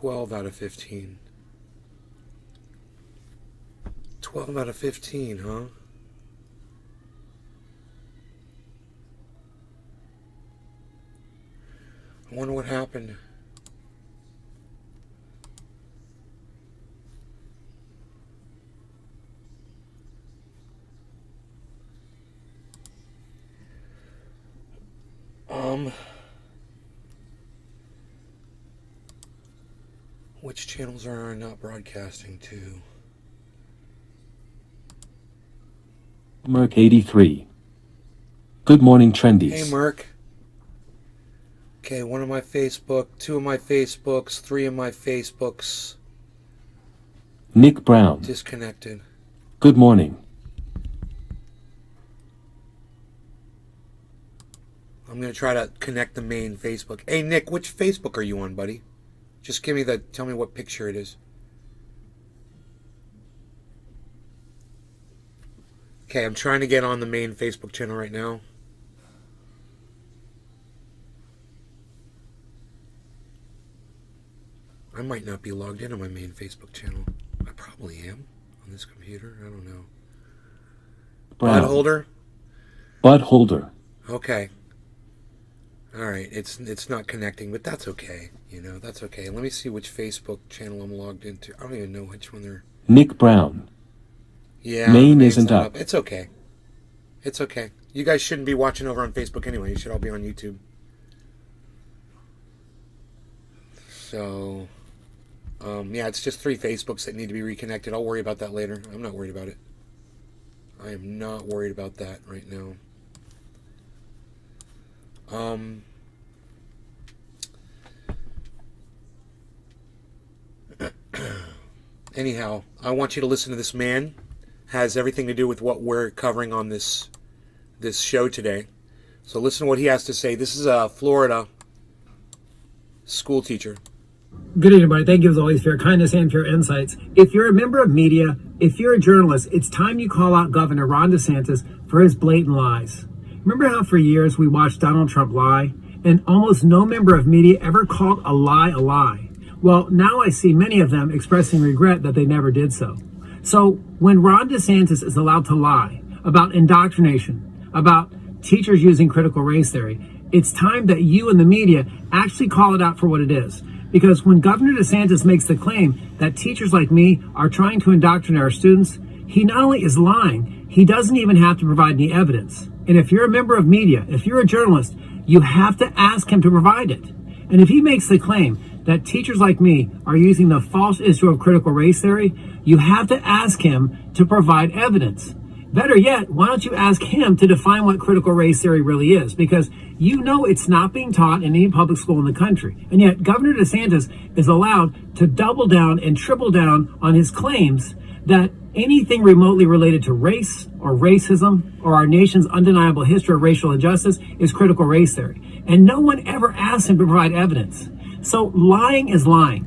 12 out of 15. 12 out of 15, huh? I wonder what happened. Which channels are not broadcasting to? Merc 83. Good morning, Trendies. Hey, Merc. Okay, one of my Facebook, two of my Facebooks, three of my Facebooks. Nick Brown. Disconnected. Good morning. I'm going to try to connect the main Facebook. Hey, Nick, which Facebook are you on, buddy? Just give me tell me what picture it is. Okay, I'm trying to get on the main Facebook channel right now. I might not be logged in on my main Facebook channel. I probably am on this computer. I don't know. Brown. Bud Holder? Bud Holder. Okay. All right, it's not connecting, but that's okay. You know, that's okay. Let me see which Facebook channel I'm logged into. I don't even know which one they're... Nick Brown. Yeah, Main isn't up. It's okay. It's okay. You guys shouldn't be watching over on Facebook anyway. You should all be on YouTube. So, yeah, it's just 3 Facebooks that need to be reconnected. I'll worry about that later. I'm not worried about it. I am not worried about that right now. Anyhow, I want you to listen to this man. Has everything to do with what we're covering on this show today. So listen to what he has to say. This is a Florida school teacher. Good evening, everybody. Thank you as always for your kindness and for your insights. If you're a member of media, if you're a journalist, it's time you call out Governor Ron DeSantis for his blatant lies. Remember how for years we watched Donald Trump lie, and almost no member of media ever called a lie a lie? Well, now I see many of them expressing regret that they never did so. So when Ron DeSantis is allowed to lie about indoctrination, about teachers using critical race theory, it's time that you and the media actually call it out for what it is. Because when Governor DeSantis makes the claim that teachers like me are trying to indoctrinate our students, he not only is lying, he doesn't even have to provide any evidence. And if you're a member of media, if you're a journalist, you have to ask him to provide it. And if he makes the claim that teachers like me are using the false issue of critical race theory, you have to ask him to provide evidence. Better yet, why don't you ask him to define what critical race theory really is? Because you know it's not being taught in any public school in the country. And yet Governor DeSantis is allowed to double down and triple down on his claims that anything remotely related to race or racism or our nation's undeniable history of racial injustice is critical race theory. And no one ever asked him to provide evidence. So lying is lying.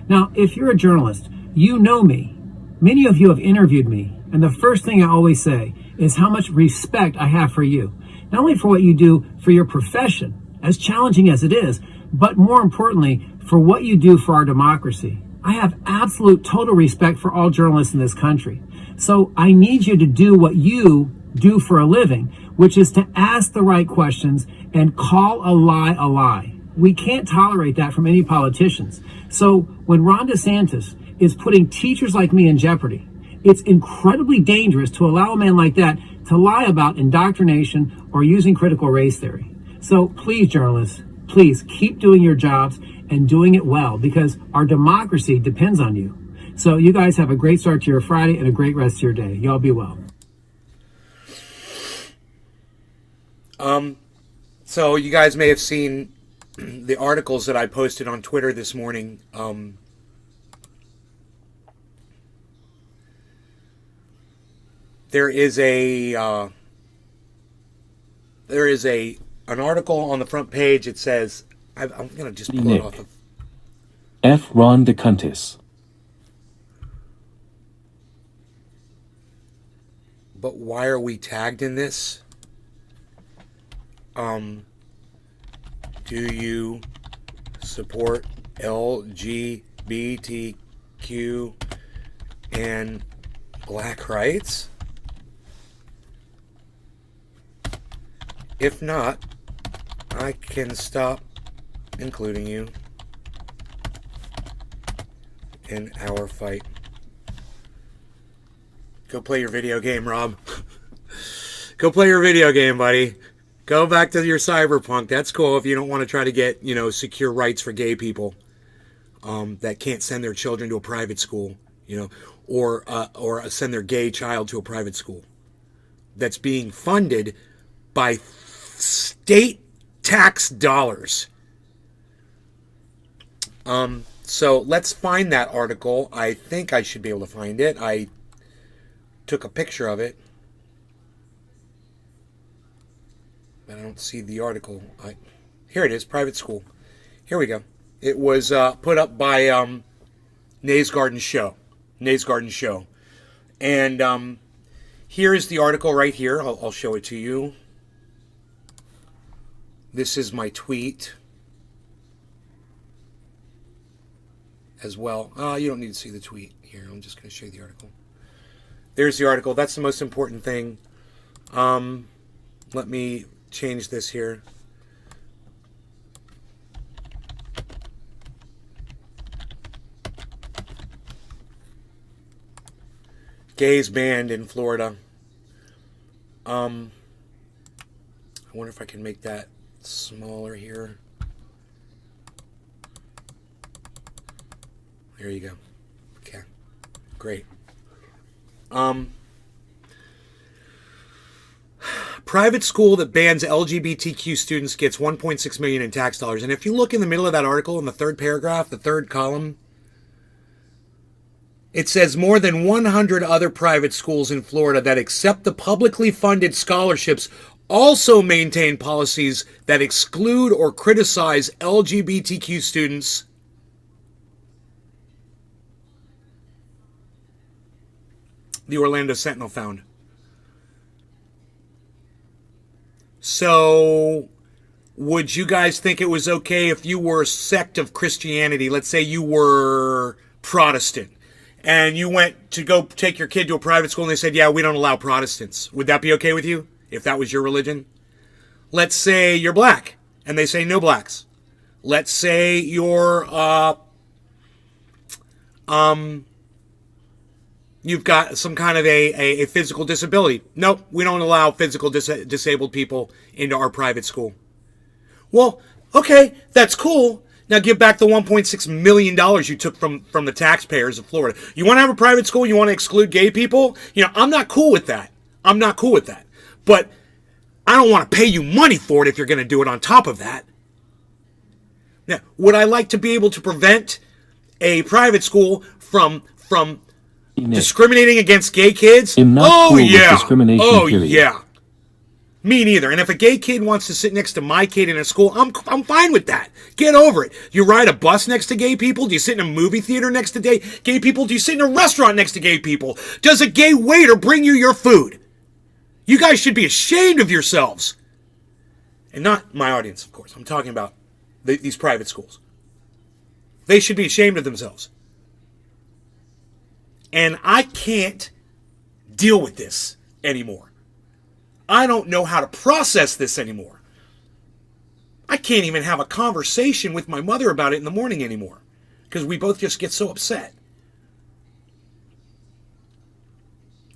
Now, if you're a journalist, you know me. Many of you have interviewed me. And the first thing I always say is how much respect I have for you. Not only for what you do for your profession, as challenging as it is, but more importantly, for what you do for our democracy. I have absolute total respect for all journalists in this country. So I need you to do what you do for a living, which is to ask the right questions and call a lie a lie. We can't tolerate that from any politicians. So when Ron DeSantis is putting teachers like me in jeopardy, it's incredibly dangerous to allow a man like that to lie about indoctrination or using critical race theory. So please, journalists, please keep doing your jobs and doing it well, because our democracy depends on you. So you guys have a great start to your Friday and a great rest of your day. Y'all be well. So you guys may have seen the articles that I posted on Twitter this morning. There is an article on the front page. It says, I'm going to just pull it off of F. Ron DeSantis. But why are we tagged in this? Do you support LGBT LGBTQ and black rights? If not, I can stop including you in our fight. Go play your video game, Rob. Go play your video game, buddy. Go back to your cyberpunk. That's cool if you don't want to try to get, secure rights for gay people that can't send their children to a private school, or send their gay child to a private school that's being funded by state tax dollars. So let's find that article. I think I should be able to find it. I took a picture of it, but I don't see the article. Here it is, private school. Here we go. It was put up by Nay's Garden Show. Nay's Garden Show. And here is the article right here. I'll show it to you. This is my tweet as well. You don't need to see the tweet here. I'm just going to show you the article. There's the article. That's the most important thing. Let me change this here. Gays banned in Florida. I wonder if I can make that smaller here. There you go. Okay. Great. Private school that bans LGBTQ students gets $1.6 million in tax dollars. And if you look in the middle of that article, in the third paragraph, the third column, it says more than 100 other private schools in Florida that accept the publicly funded scholarships also maintain policies that exclude or criticize LGBTQ students. The Orlando Sentinel found. So, would you guys think it was okay if you were a sect of Christianity? Let's say you were Protestant, and you went to go take your kid to a private school, and they said, yeah, we don't allow Protestants. Would that be okay with you, if that was your religion? Let's say you're black, and they say no blacks. Let's say you're, you've got some kind of a physical disability. Nope, we don't allow physical disabled people into our private school. Well, okay, that's cool. Now give back the $1.6 million you took from the taxpayers of Florida. You want to have a private school? You want to exclude gay people? I'm not cool with that. I'm not cool with that. But I don't want to pay you money for it if you're going to do it on top of that. Now, would I like to be able to prevent a private school from discriminating against gay kids? Oh yeah. Discrimination, oh period. yeah. Me neither. And if a gay kid wants to sit next to my kid in a school, I'm fine with that. Get over it. You ride a bus next to gay people? Do you sit in a movie theater next to gay people? Do you sit in a restaurant next to gay people? Does a gay waiter bring you your food? You guys should be ashamed of yourselves. And not my audience, of course. I'm talking about these private schools. They should be ashamed of themselves. And I can't deal with this anymore. I don't know how to process this anymore. I can't even have a conversation with my mother about it in the morning anymore, because we both just get so upset.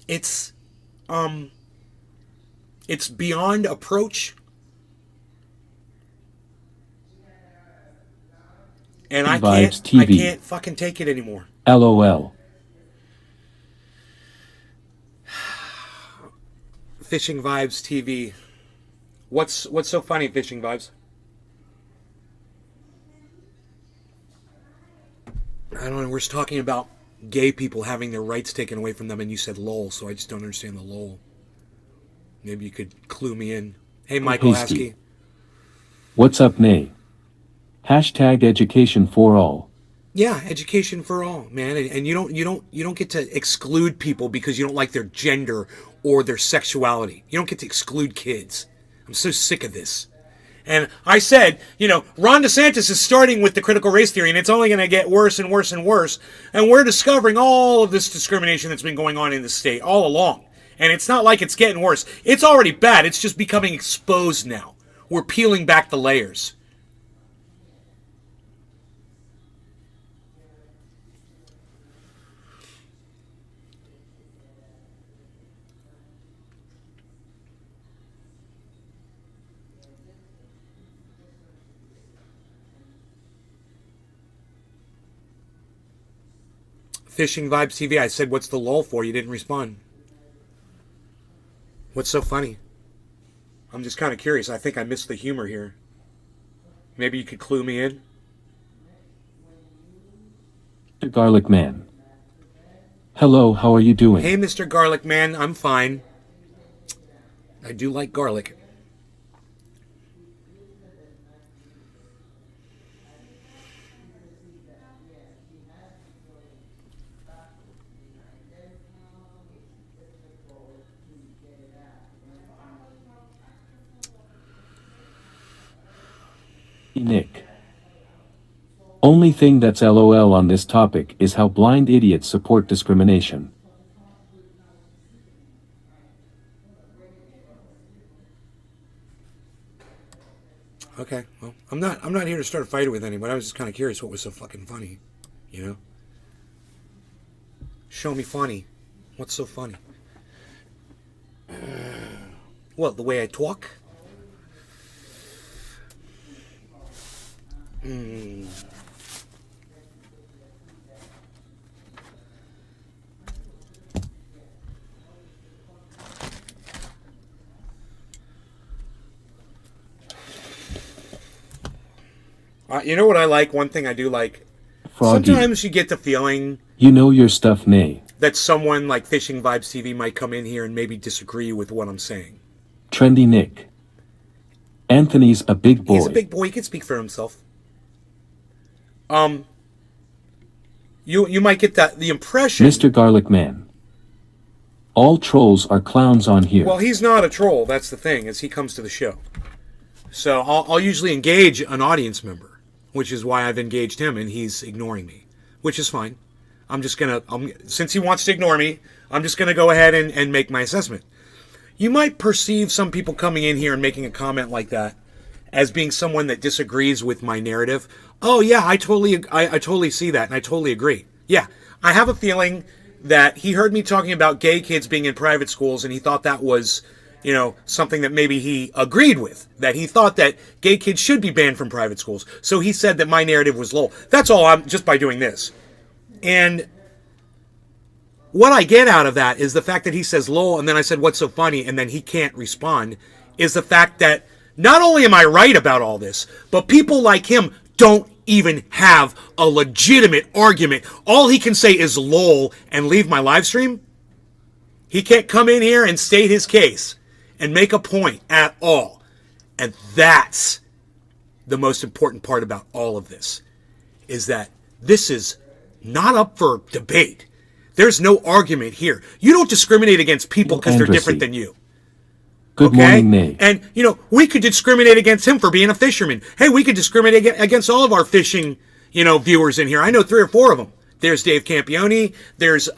It's beyond approach. And I can't fucking take it anymore. LOL. Fishing Vibes TV. What's so funny, Fishing Vibes? I don't know. We're talking about gay people having their rights taken away from them, and you said lol, so I just don't understand the lol. Maybe you could clue me in. Hey, Michael Haskey. What's up, Nay? Hashtag education for all. Yeah, education for all, man. And you don't get to exclude people because you don't like their gender or their sexuality. You don't get to exclude kids. I'm so sick of this. And I said, Ron DeSantis is starting with the critical race theory, and it's only going to get worse and worse and worse. And we're discovering all of this discrimination that's been going on in the state all along. And it's not like it's getting worse. It's already bad. It's just becoming exposed now. We're peeling back the layers. Fishing Vibes TV, I said, what's the lull for? You didn't respond. What's so funny? I'm just kind of curious. I think I missed the humor here. Maybe you could clue me in? Mr. Garlic Man. Hello, how are you doing? Hey, Mr. Garlic Man, I'm fine. I do like garlic. Nick. Only thing that's LOL on this topic is how blind idiots support discrimination. Okay, well, I'm not here to start a fight with anyone. I was just kind of curious what was so fucking funny, Show me funny. What's so funny? What, the way I talk? You know what I like? One thing I do like. Froggy. Sometimes you get the feeling You know your stuff, Nay. that someone like Fishing Vibes TV might come in here and maybe disagree with what I'm saying. Trendy Nick. Anthony's a big boy. He's a big boy. He can speak for himself. You might get the impression. Mr. Garlic Man. All trolls are clowns on here. Well, he's not a troll. That's the thing, as he comes to the show. So I'll usually engage an audience member, which is why I've engaged him, and he's ignoring me, which is fine. Since he wants to ignore me, I'm just gonna go ahead and make my assessment. You might perceive some people coming in here and making a comment like that as being someone that disagrees with my narrative. Oh yeah, I totally see that, and I totally agree. Yeah, I have a feeling that he heard me talking about gay kids being in private schools, and he thought that was, something that maybe he agreed with. That he thought that gay kids should be banned from private schools. So he said that my narrative was lol. That's all. I'm just by doing this. And what I get out of that is the fact that he says lol, and then I said, what's so funny? And then he can't respond, is the fact that not only am I right about all this, but people like him don't even have a legitimate argument. All he can say is lol and leave my live stream. He can't come in here and state his case and make a point at all. And that's the most important part about all of this, is that this is not up for debate. There's no argument here. You don't discriminate against people because they're different than you. Good morning, Nay. And, we could discriminate against him for being a fisherman. Hey, we could discriminate against all of our fishing, viewers in here. I know 3 or 4 of them. There's Dave Campione. There's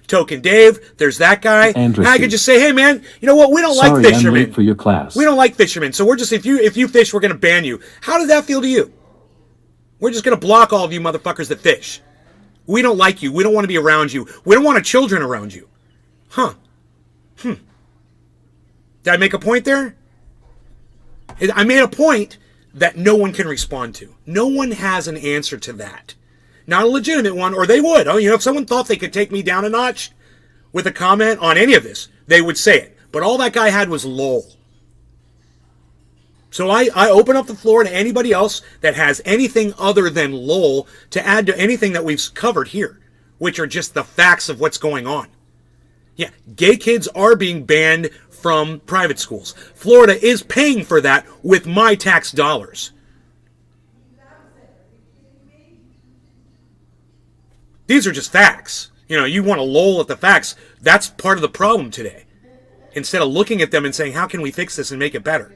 Token Dave. There's that guy. And I could just say, hey, man, you know what? We don't like fishermen. I'm late for your class. We don't like fishermen. So we're just, if you fish, we're going to ban you. How does that feel to you? We're just going to block all of you motherfuckers that fish. We don't like you. We don't want to be around you. We don't want our children around you. Huh. Did I make a point there? I made a point that no one can respond to. No one has an answer to that. Not a legitimate one, or they would. Oh, if someone thought they could take me down a notch with a comment on any of this, they would say it. But all that guy had was lol. So I open up the floor to anybody else that has anything other than lol to add to anything that we've covered here, which are just the facts of what's going on. Yeah, gay kids are being banned from private schools. Florida is paying for that with my tax dollars. These are just facts. You want to lol at the facts. That's part of the problem today. Instead of looking at them and saying, how can we fix this and make it better?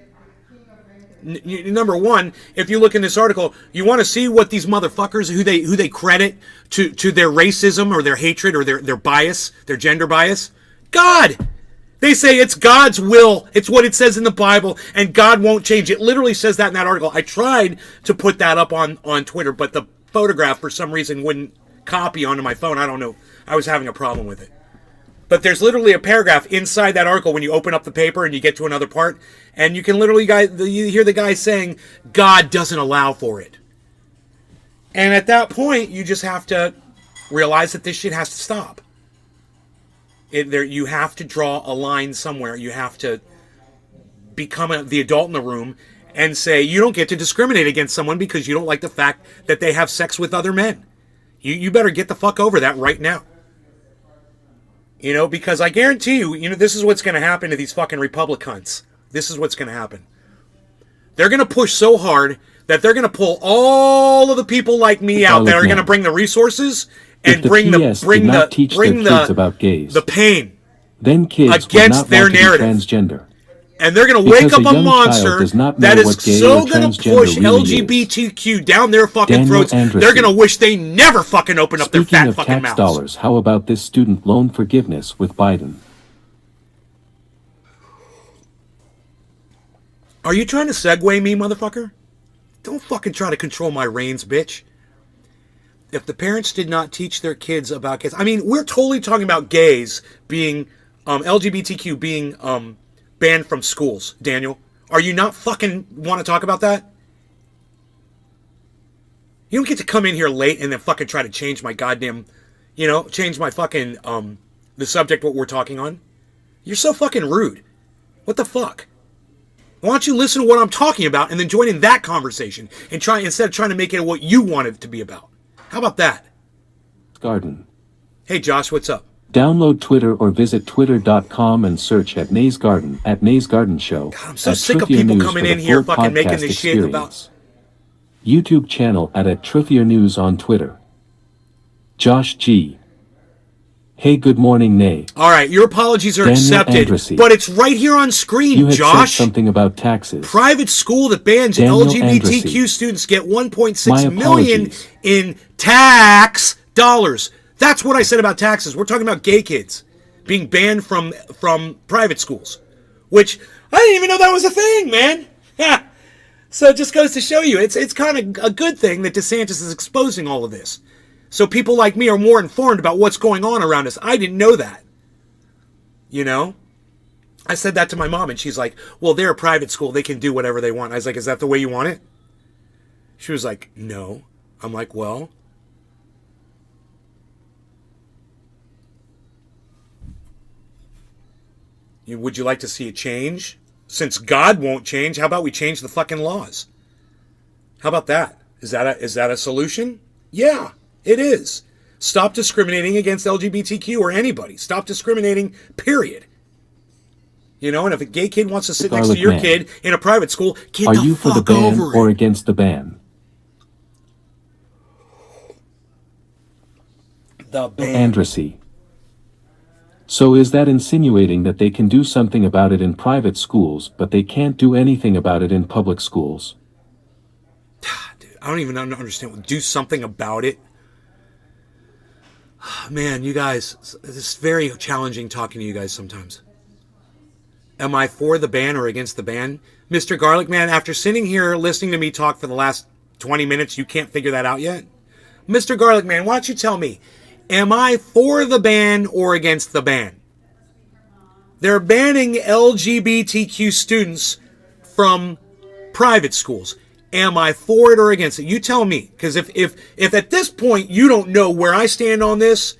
Number one, if you look in this article, you want to see what these motherfuckers who they credit to their racism or their hatred or their bias, their gender bias. God. They say it's God's will. It's what it says in the Bible, and God won't change. It literally says that in that article. I tried to put that up on Twitter, but the photograph for some reason wouldn't copy onto my phone. I don't know. I was having a problem with it. But there's literally a paragraph inside that article when you open up the paper and you get to another part, and you can literally you hear the guy saying God doesn't allow for it. And at that point, you just have to realize that this shit has to stop. You have to draw a line somewhere. You have to become the adult in the room and say you don't get to discriminate against someone because you don't like the fact that they have sex with other men. You better get the fuck over that right now. Because I guarantee you, this is what's going to happen to these fucking Republicans. This is what's going to happen. They're going to push so hard that they're going to pull all of the people like me out that are going to bring the resources and bring the pain then kids against their narrative. Transgender. And they're going to wake up a monster that is so going to push LGBTQ down their fucking throats. They're going to wish they never fucking open up their fat fucking mouths. Dollars, how about this student loan forgiveness with Biden? Are you trying to segue me, motherfucker? Don't fucking try to control my reins, bitch. If the parents did not teach their kids about gays, I mean, we're totally talking about gays being, LGBTQ being banned from schools, Daniel. Are you not fucking want to talk about that? You don't get to come in here late and then fucking try to change my goddamn, change my fucking, the subject what we're talking on. You're so fucking rude. What the fuck? Why don't you listen to what I'm talking about and then join in that conversation and instead of trying to make it what you want it to be about? How about that? Garden. Hey, Josh, what's up? Download Twitter or visit twitter.com and search at Nays Garden, at Nays Garden Show. God, I'm so sick of people coming in here fucking making this shit about... YouTube channel at Truthier News on Twitter. Josh G. Hey, good morning, Nay. All right, your apologies are accepted, but it's right here on screen, you had Josh. Said something about taxes. Private school that bans Daniel LGBTQ Andresi. Students get 1.6 million in tax dollars. That's what I said about taxes. We're talking about gay kids being banned from private schools, which I didn't even know that was a thing, man. Yeah. So it just goes to show you, it's kind of a good thing that DeSantis is exposing all of this. So people like me are more informed about what's going on around us. I didn't know that. I said that to my mom, and she's like, well, they're a private school. They can do whatever they want. I was like, is that the way you want it? She was like, no. I'm like, well... would you like to see a change? Since God won't change, how about we change the fucking laws? How about that? Is that a solution? Yeah, it is. Stop discriminating against LGBTQ or anybody. Stop discriminating, period. And if a gay kid wants to sit next to your kid in a private school, get the fuck over it. Are you for the ban or against the ban? The ban. Andresi. So is that insinuating that they can do something about it in private schools, but they can't do anything about it in public schools? Dude, I don't even understand. Do something about it? Man, you guys, it's very challenging talking to you guys sometimes. Am I for the ban or against the ban? Mr. Garlic Man, after sitting here listening to me talk for the last 20 minutes, you can't figure that out yet? Mr. Garlic Man, why don't you tell me, am I for the ban or against the ban? They're banning LGBTQ students from private schools. Am I for it or against it? You tell me. Because if at this point you don't know where I stand on this,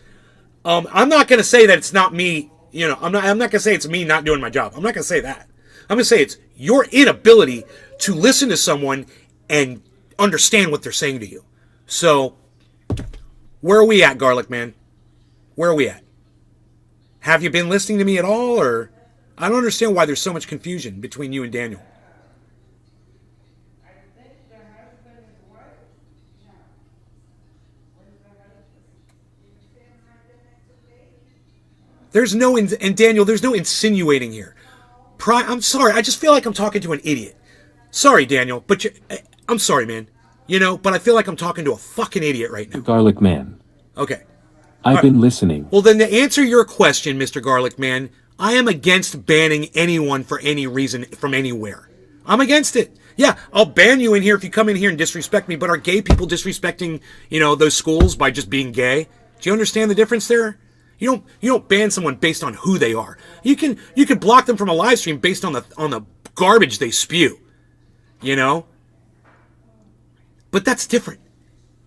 I'm not going to say that it's not me. I'm not going to say it's me not doing my job. I'm not going to say that. I'm going to say it's your inability to listen to someone and understand what they're saying to you. So... where are we at, Garlic Man? Where are we at? Have you been listening to me at all, or... I don't understand why there's so much confusion between you and Daniel. There's no... and Daniel, there's no insinuating here. I'm sorry, I just feel like I'm talking to an idiot. Sorry, Daniel, but I'm sorry, man. But I feel like I'm talking to a fucking idiot right now. Garlic Man. Okay. I've been listening. Well, then to answer your question, Mr. Garlic Man, I am against banning anyone for any reason from anywhere. I'm against it. Yeah, I'll ban you in here if you come in here and disrespect me, but are gay people disrespecting, those schools by just being gay? Do you understand the difference there? You don't ban someone based on who they are. You can block them from a live stream based on the garbage they spew. But that's different.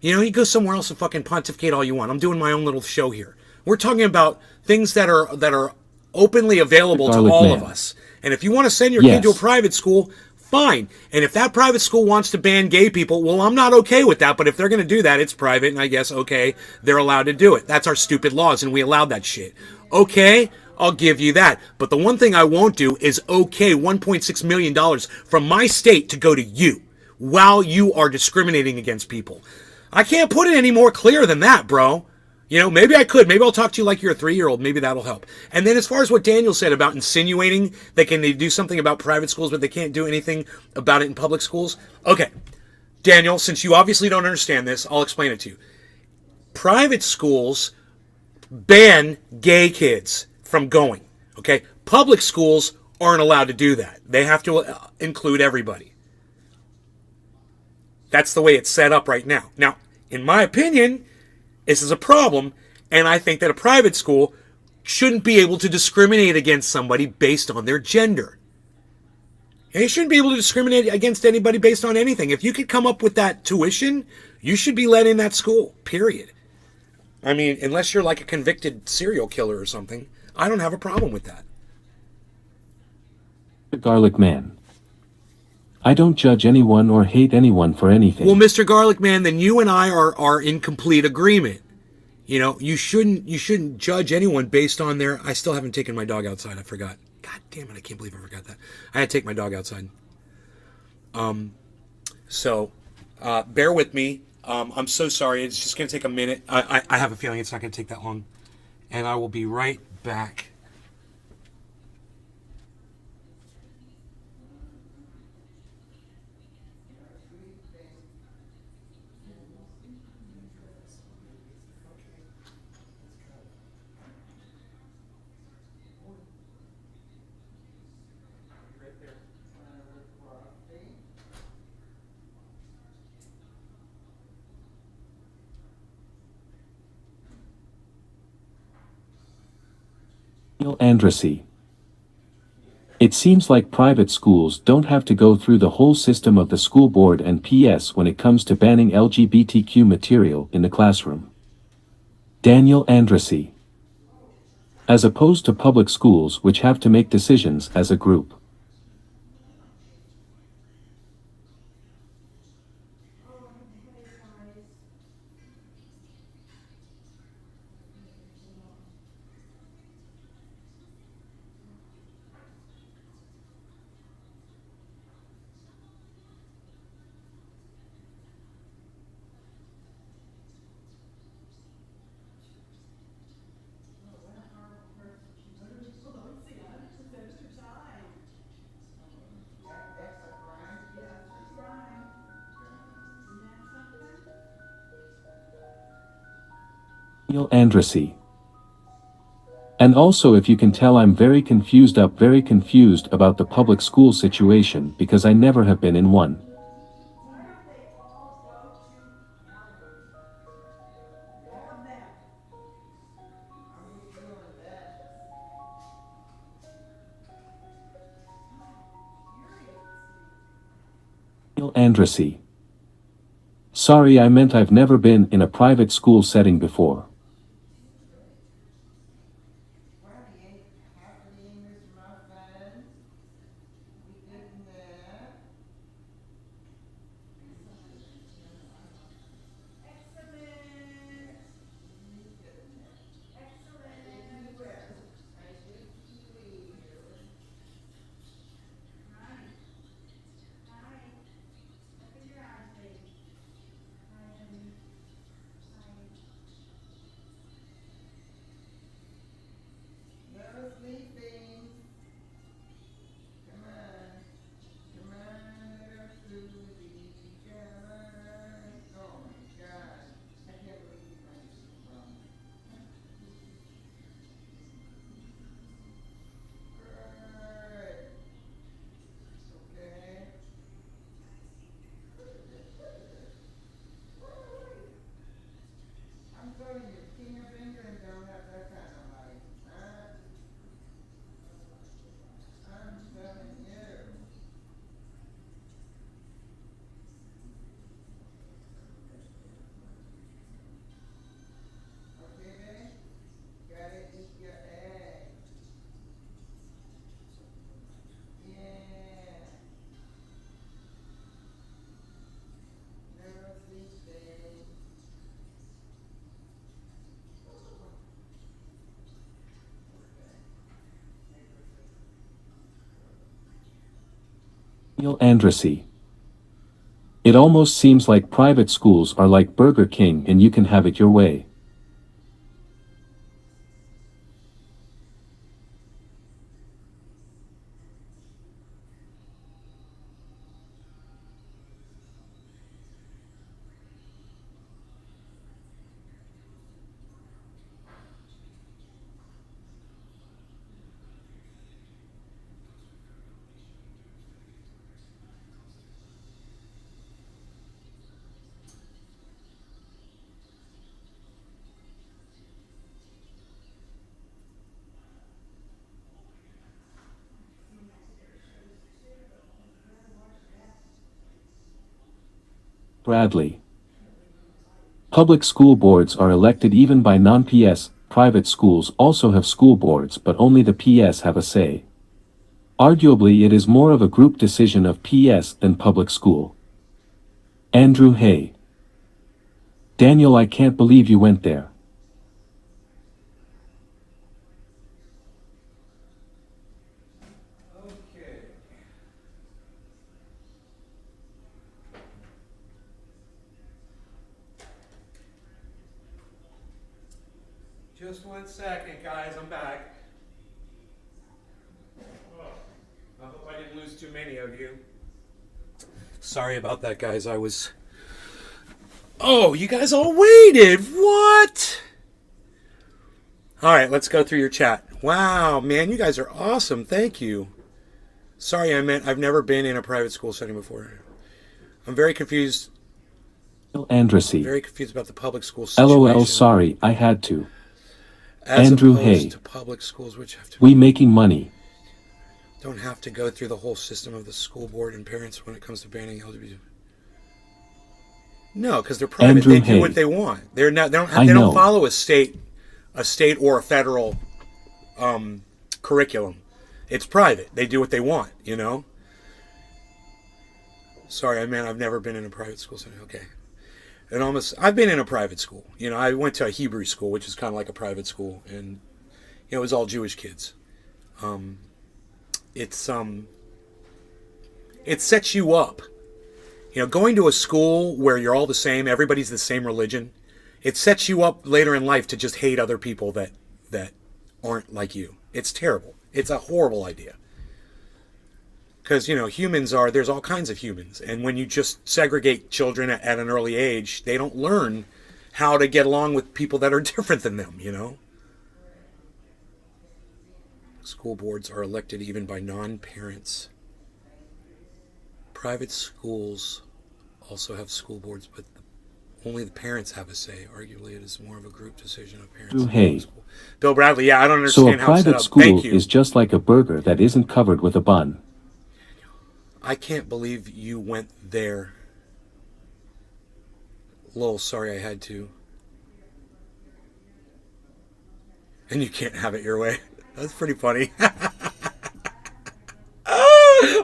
You go somewhere else and fucking pontificate all you want. I'm doing my own little show here. We're talking about things that are openly available to all of us. And if you want to send your kid to a private school, fine. And if that private school wants to ban gay people, well, I'm not okay with that. But if they're going to do that, it's private. And I guess, okay, they're allowed to do it. That's our stupid laws. And we allowed that shit. Okay, I'll give you that. But the one thing I won't do is okay $1.6 million from my state to go to you while you are discriminating against people. I can't put it any more clear than that, bro. Maybe I could. Maybe I'll talk to you like you're a 3-year-old. Maybe that'll help. And then as far as what Daniel said about insinuating they can do something about private schools, but they can't do anything about it in public schools. Okay, Daniel, since you obviously don't understand this, I'll explain it to you. Private schools ban gay kids from going. Okay? Public schools aren't allowed to do that. They have to include everybody. That's the way it's set up right now. Now, in my opinion, this is a problem, and I think that a private school shouldn't be able to discriminate against somebody based on their gender. They shouldn't be able to discriminate against anybody based on anything. If you could come up with that tuition, you should be let in that school, period. I mean, unless you're like a convicted serial killer or something, I don't have a problem with that. Garlic Man. I don't judge anyone or hate anyone for anything. Well, Mr. Garlic Man, then you and I are in complete agreement. You shouldn't judge anyone based on their... I still haven't taken my dog outside. I forgot. God damn it, I can't believe I forgot that. I had to take my dog outside. So, bear with me. I'm so sorry. It's just going to take a minute. I have a feeling it's not going to take that long. And I will be right back. Daniel Andrassy. It seems like private schools don't have to go through the whole system of the school board and PS when it comes to banning LGBTQ material in the classroom. Daniel Andrassy. As opposed to public schools which have to make decisions as a group. Daniel Andrassy. And also, if you can tell, I'm very confused about the public school situation because I never have been in one. Daniel Andrassy. Sorry, I meant I've never been in a private school setting before. Neil Andrassy. It almost seems like private schools are like Burger King and you can have it your way. Bradley. Public school boards are elected even by non-PS. Private schools also have school boards, but only the PS have a say. Arguably, it is more of a group decision of PS than public school. Andrew Hay. Daniel, I can't believe you went there. Just 1 second, guys. I'm back. I hope I didn't lose too many of you. Sorry about that, guys. Oh, you guys all waited. What? All right, let's go through your chat. Wow, man, you guys are awesome. Thank you. Sorry, I've never been in a private school setting before. I'm very confused. Neil Andrassy. Very confused about the public school situation. LOL, sorry, I had to. As Andrew opposed Hay. to public schools, which have to We making money. don't have to go through the whole system of the school board and parents when it comes to banning LGBT. No, because they're private. Andrew They do Hay. what they want. They're not. They don't. I They know. don't follow a state or a federal curriculum. It's private. They do what they want. You know. Sorry, I've never been in a private school setting. Okay. And I've been in a private school. You know, I went to a Hebrew school, which is kind of like a private school, and it was all Jewish kids. It sets you up. You know, going to a school where you're all the same, everybody's the same religion, it sets you up later in life to just hate other people that aren't like you. It's terrible. It's a horrible idea. Because, you know, there's all kinds of humans. And when you just segregate children at an early age, they don't learn how to get along with people that are different than them, you know? School boards are elected even by non-parents. Private schools also have school boards, but only the parents have a say. Arguably, it is more of a group decision of parents. Andrew Hay. Bill Bradley, yeah, I don't So understand a how it's set private up. school Thank you. is just like a burger that isn't covered with a bun. I can't believe you went there. Lol, sorry I had to. And you can't have it your way. That's pretty funny.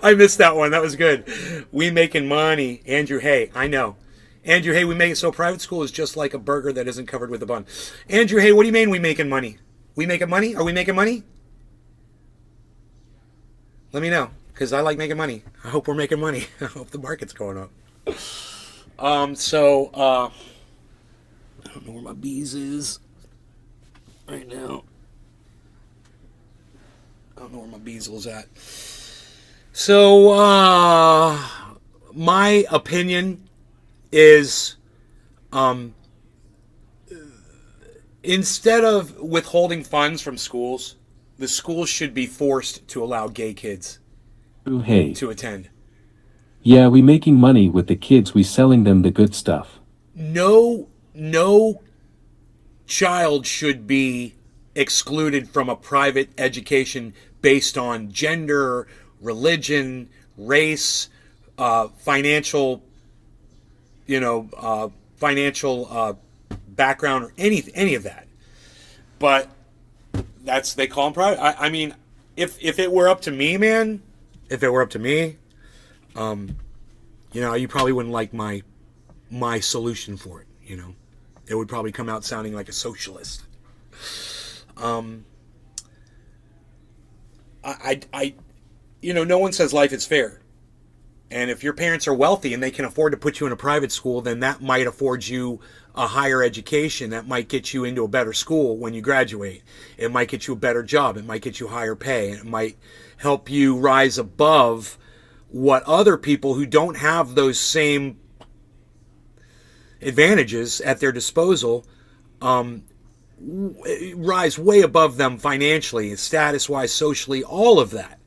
I missed that one. That was good. We making money. Andrew Hay. I know. Andrew Hay, so private school is just like a burger that isn't covered with a bun. Andrew Hay, what do you mean we making money? We making money? Are we making money? Let me know, because I like making money. I hope we're making money. I hope the market's going up. I don't know where my bees is right now. I don't know where my beasel's at. So, my opinion is, instead of withholding funds from schools, the schools should be forced to allow gay kids Andrew Hay. to attend. Yeah, we making money with the kids, we selling them the good stuff. No child should be excluded from a private education based on gender, religion, race, financial background, or any of that. But they call them private. I mean, if it were up to me, man, you probably wouldn't like my solution for it. You know, it would probably come out sounding like a socialist. No one says life is fair. And if your parents are wealthy and they can afford to put you in a private school, then that might afford you a higher education. That might get you into a better school when you graduate. It might get you a better job. It might get you higher pay. It might help you rise above what other people who don't have those same advantages at their disposal rise way above them financially, status-wise, socially, all of that.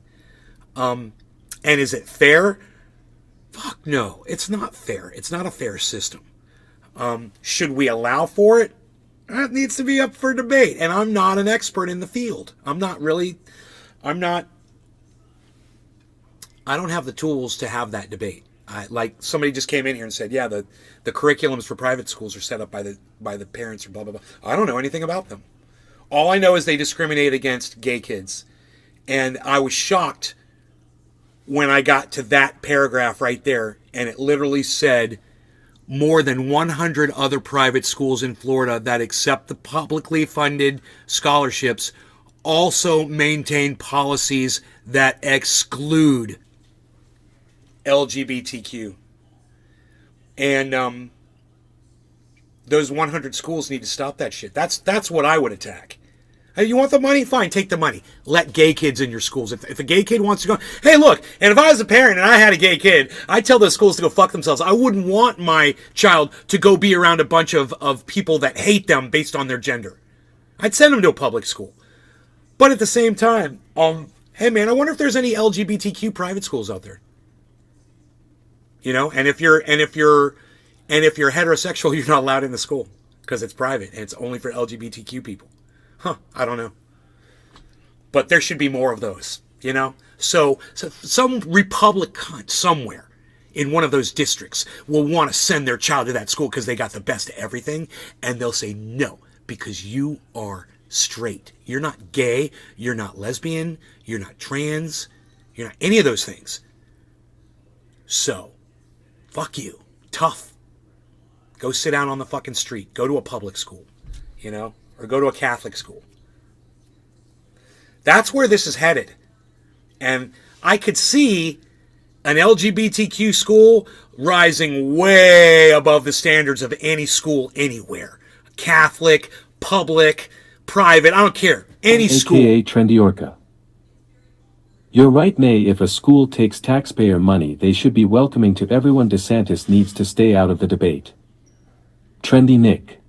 And is it fair? Fuck no, it's not fair. It's not a fair system. Should we allow for it? That needs to be up for debate. And I'm not an expert in the field. I don't have the tools to have that debate. Like somebody just came in here and said, yeah, the curriculums for private schools are set up by the parents or blah, blah, blah. I don't know anything about them. All I know is they discriminate against gay kids. And I was shocked when I got to that paragraph right there, and it literally said more than 100 other private schools in Florida that accept the publicly funded scholarships also maintain policies that exclude LGBTQ. And those 100 schools need to stop that shit. That's what I would attack. Hey, you want the money? Fine, take the money. Let gay kids in your schools. If a gay kid wants to go, hey, look, and if I was a parent and I had a gay kid, I'd tell those schools to go fuck themselves. I wouldn't want my child to go be around a bunch of people that hate them based on their gender. I'd send them to a public school. But at the same time, hey man, I wonder if there's any LGBTQ private schools out there. You know, and if you're heterosexual, you're not allowed in the school because it's private and it's only for LGBTQ people. Huh, I don't know. But there should be more of those, you know? So some Republic cunt somewhere in one of those districts will want to send their child to that school because they got the best of everything, and they'll say no, because you are straight. You're not gay, you're not lesbian, you're not trans, you're not any of those things. So, fuck you. Tough. Go sit down on the fucking street. Go to a public school, you know? Or go to a Catholic school. That's where this is headed. And I could see an LGBTQ school rising way above the standards of any school anywhere. Catholic, public, private, I don't care. Any school. AKA Trendy Orca. You're right, May. If a school takes taxpayer money, they should be welcoming to everyone. DeSantis needs to stay out of the debate. Trendy Nick.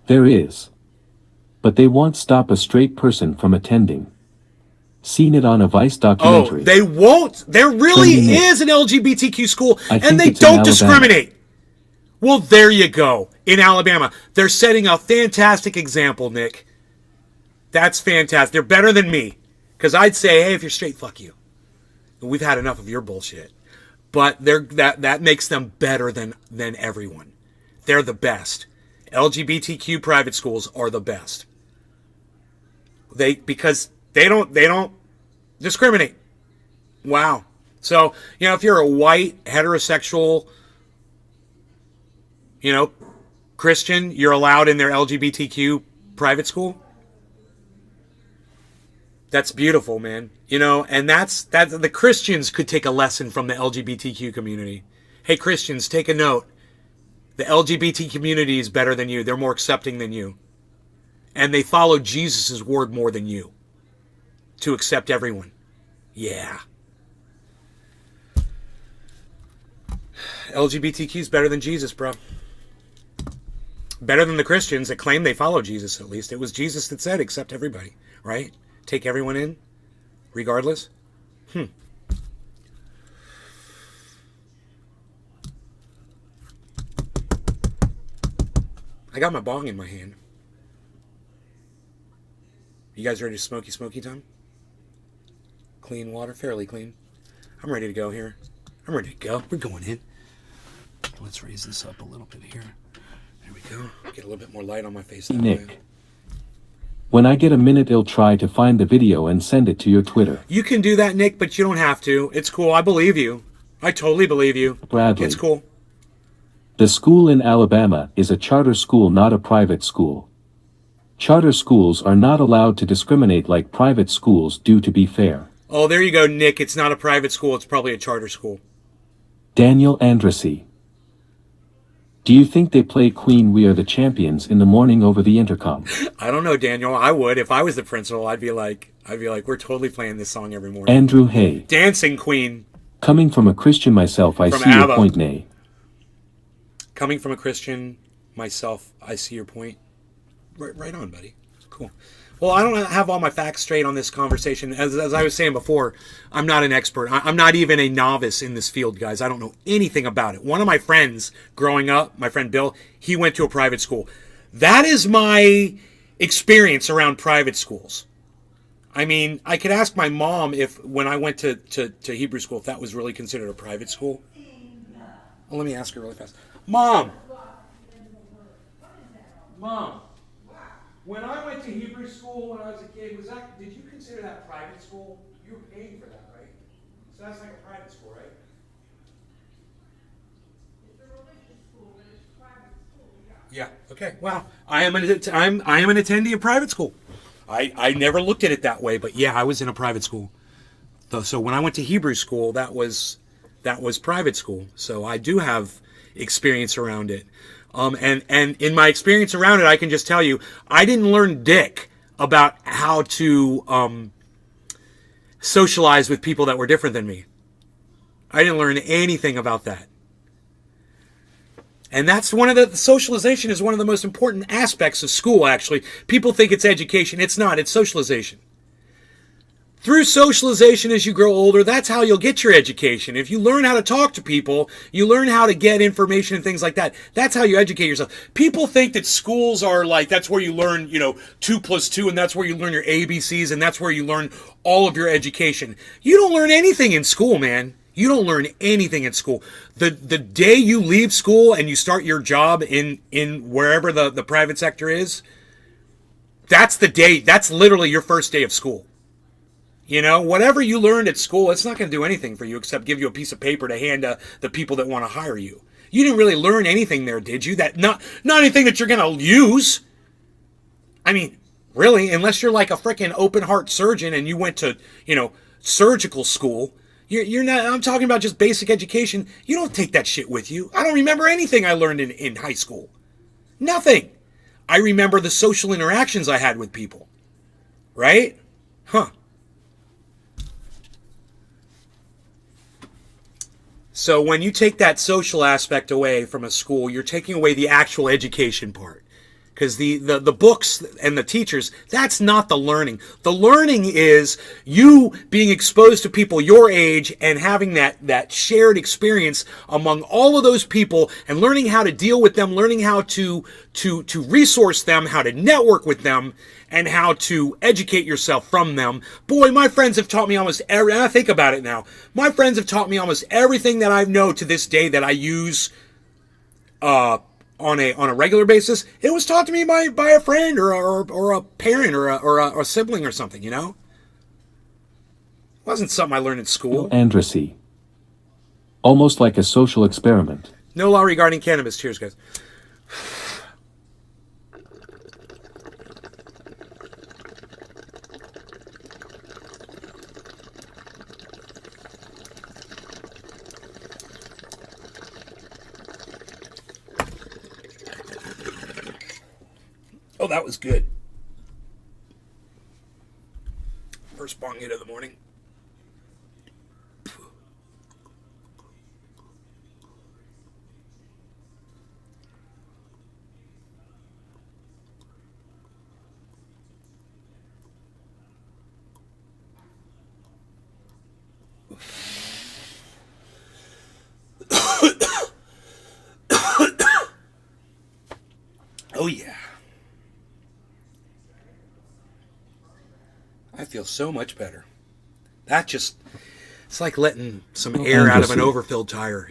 There is. But they won't stop a straight person from attending. Seen it on a Vice documentary. Oh, they won't? There really is an LGBTQ school, and they don't discriminate. Well, there you go. In Alabama. They're setting a fantastic example, Nick. That's fantastic. They're better than me. Because I'd say, hey, if you're straight, fuck you. We've had enough of your bullshit. But that makes them better than everyone. They're the best. LGBTQ private schools are the best. Because they don't discriminate. Wow. So, you know, if you're a white, heterosexual, you know, Christian, you're allowed in their LGBTQ private school. That's beautiful, man. You know, and that's the Christians could take a lesson from the LGBTQ community. Hey, Christians, take a note. The LGBT community is better than you. They're more accepting than you. And they follow Jesus' word more than you. To accept everyone. Yeah. LGBTQ is better than Jesus, bro. Better than the Christians that claim they follow Jesus, at least. It was Jesus that said, accept everybody, right? Take everyone in, regardless. I got my bong in my hand. You guys ready to smoky time? Clean water, fairly clean. I'm ready to go here. I'm ready to go. We're going in. Let's raise this up a little bit here. There we go. Get a little bit more light on my face. Nick. When I get a minute, I'll try to find the video and send it to your Twitter. You can do that, Nick, but you don't have to. It's cool. I believe you. I totally believe you. Bradley. It's cool. The school in Alabama is a charter school, not a private school. Charter schools are not allowed to discriminate like private schools do, to be fair. Oh, there you go, Nick. It's not a private school. It's probably a charter school. Daniel Andrassy. Do you think they play Queen We Are the Champions in the morning over the intercom? I don't know, Daniel. I would. If I was the principal, I'd be like, we're totally playing this song every morning. Andrew Hay. Dancing Queen. Coming from a Christian myself, I From see ABBA. your point, nay. Coming from a Christian myself, I see your point. Right on, buddy. Cool. Well, I don't have all my facts straight on this conversation. As I was saying before, I'm not an expert. I'm not even a novice in this field, guys. I don't know anything about it. One of my friends growing up, my friend Bill, he went to a private school. That is my experience around private schools. I mean, I could ask my mom if when I went to Hebrew school, if that was really considered a private school. Well, let me ask her really fast. Mom, when I went to Hebrew school when I was a kid, did you consider that private school? You were paying for that, right? So that's like a private school, right? It's a religious school, but it's a private school, yeah. Yeah. Okay. Well, I am an attendee of private school. I never looked at it that way, but yeah, I was in a private school. So when I went to Hebrew school, that was private school. So I do have experience around it. And in my experience around it, I can just tell you, I didn't learn dick about how to socialize with people that were different than me. I didn't learn anything about that. And that's socialization is one of the most important aspects of school, actually. People think it's education. It's not. It's socialization. Through socialization as you grow older, that's how you'll get your education. If you learn how to talk to people, you learn how to get information and things like that. That's how you educate yourself. People think that schools are like, that's where you learn, 2 + 2, and that's where you learn your ABCs, and that's where you learn all of your education. You don't learn anything in school, man. You don't learn anything in school. The day you leave school and you start your job in wherever the private sector is, that's the day, that's literally your first day of school. Whatever you learned at school, it's not going to do anything for you except give you a piece of paper to hand to the people that want to hire you. You didn't really learn anything there, did you? That not anything that you're going to use. I mean, really, unless you're like a freaking open heart surgeon and you went to, surgical school. You're not. I'm talking about just basic education. You don't take that shit with you. I don't remember anything I learned in high school. Nothing. I remember the social interactions I had with people. Right? Huh. So when you take that social aspect away from a school, you're taking away the actual education part. Because the books and the teachers, that's not the learning. The learning is you being exposed to people your age and having that shared experience among all of those people and learning how to deal with them, learning how to resource them, how to network with them, and how to educate yourself from them. Boy, my friends have taught me almost and I think about it now, my friends have taught me almost everything that I know to this day that I use on a regular basis. It was taught to me by a friend or a parent or a sibling or something, It wasn't something I learned in school. Andrassy. Almost like a social experiment. No law regarding cannabis. Cheers, guys. Oh, that was good. First bong hit of the morning. Oh, yeah. I feel so much better. It's like letting some air out of an overfilled tire,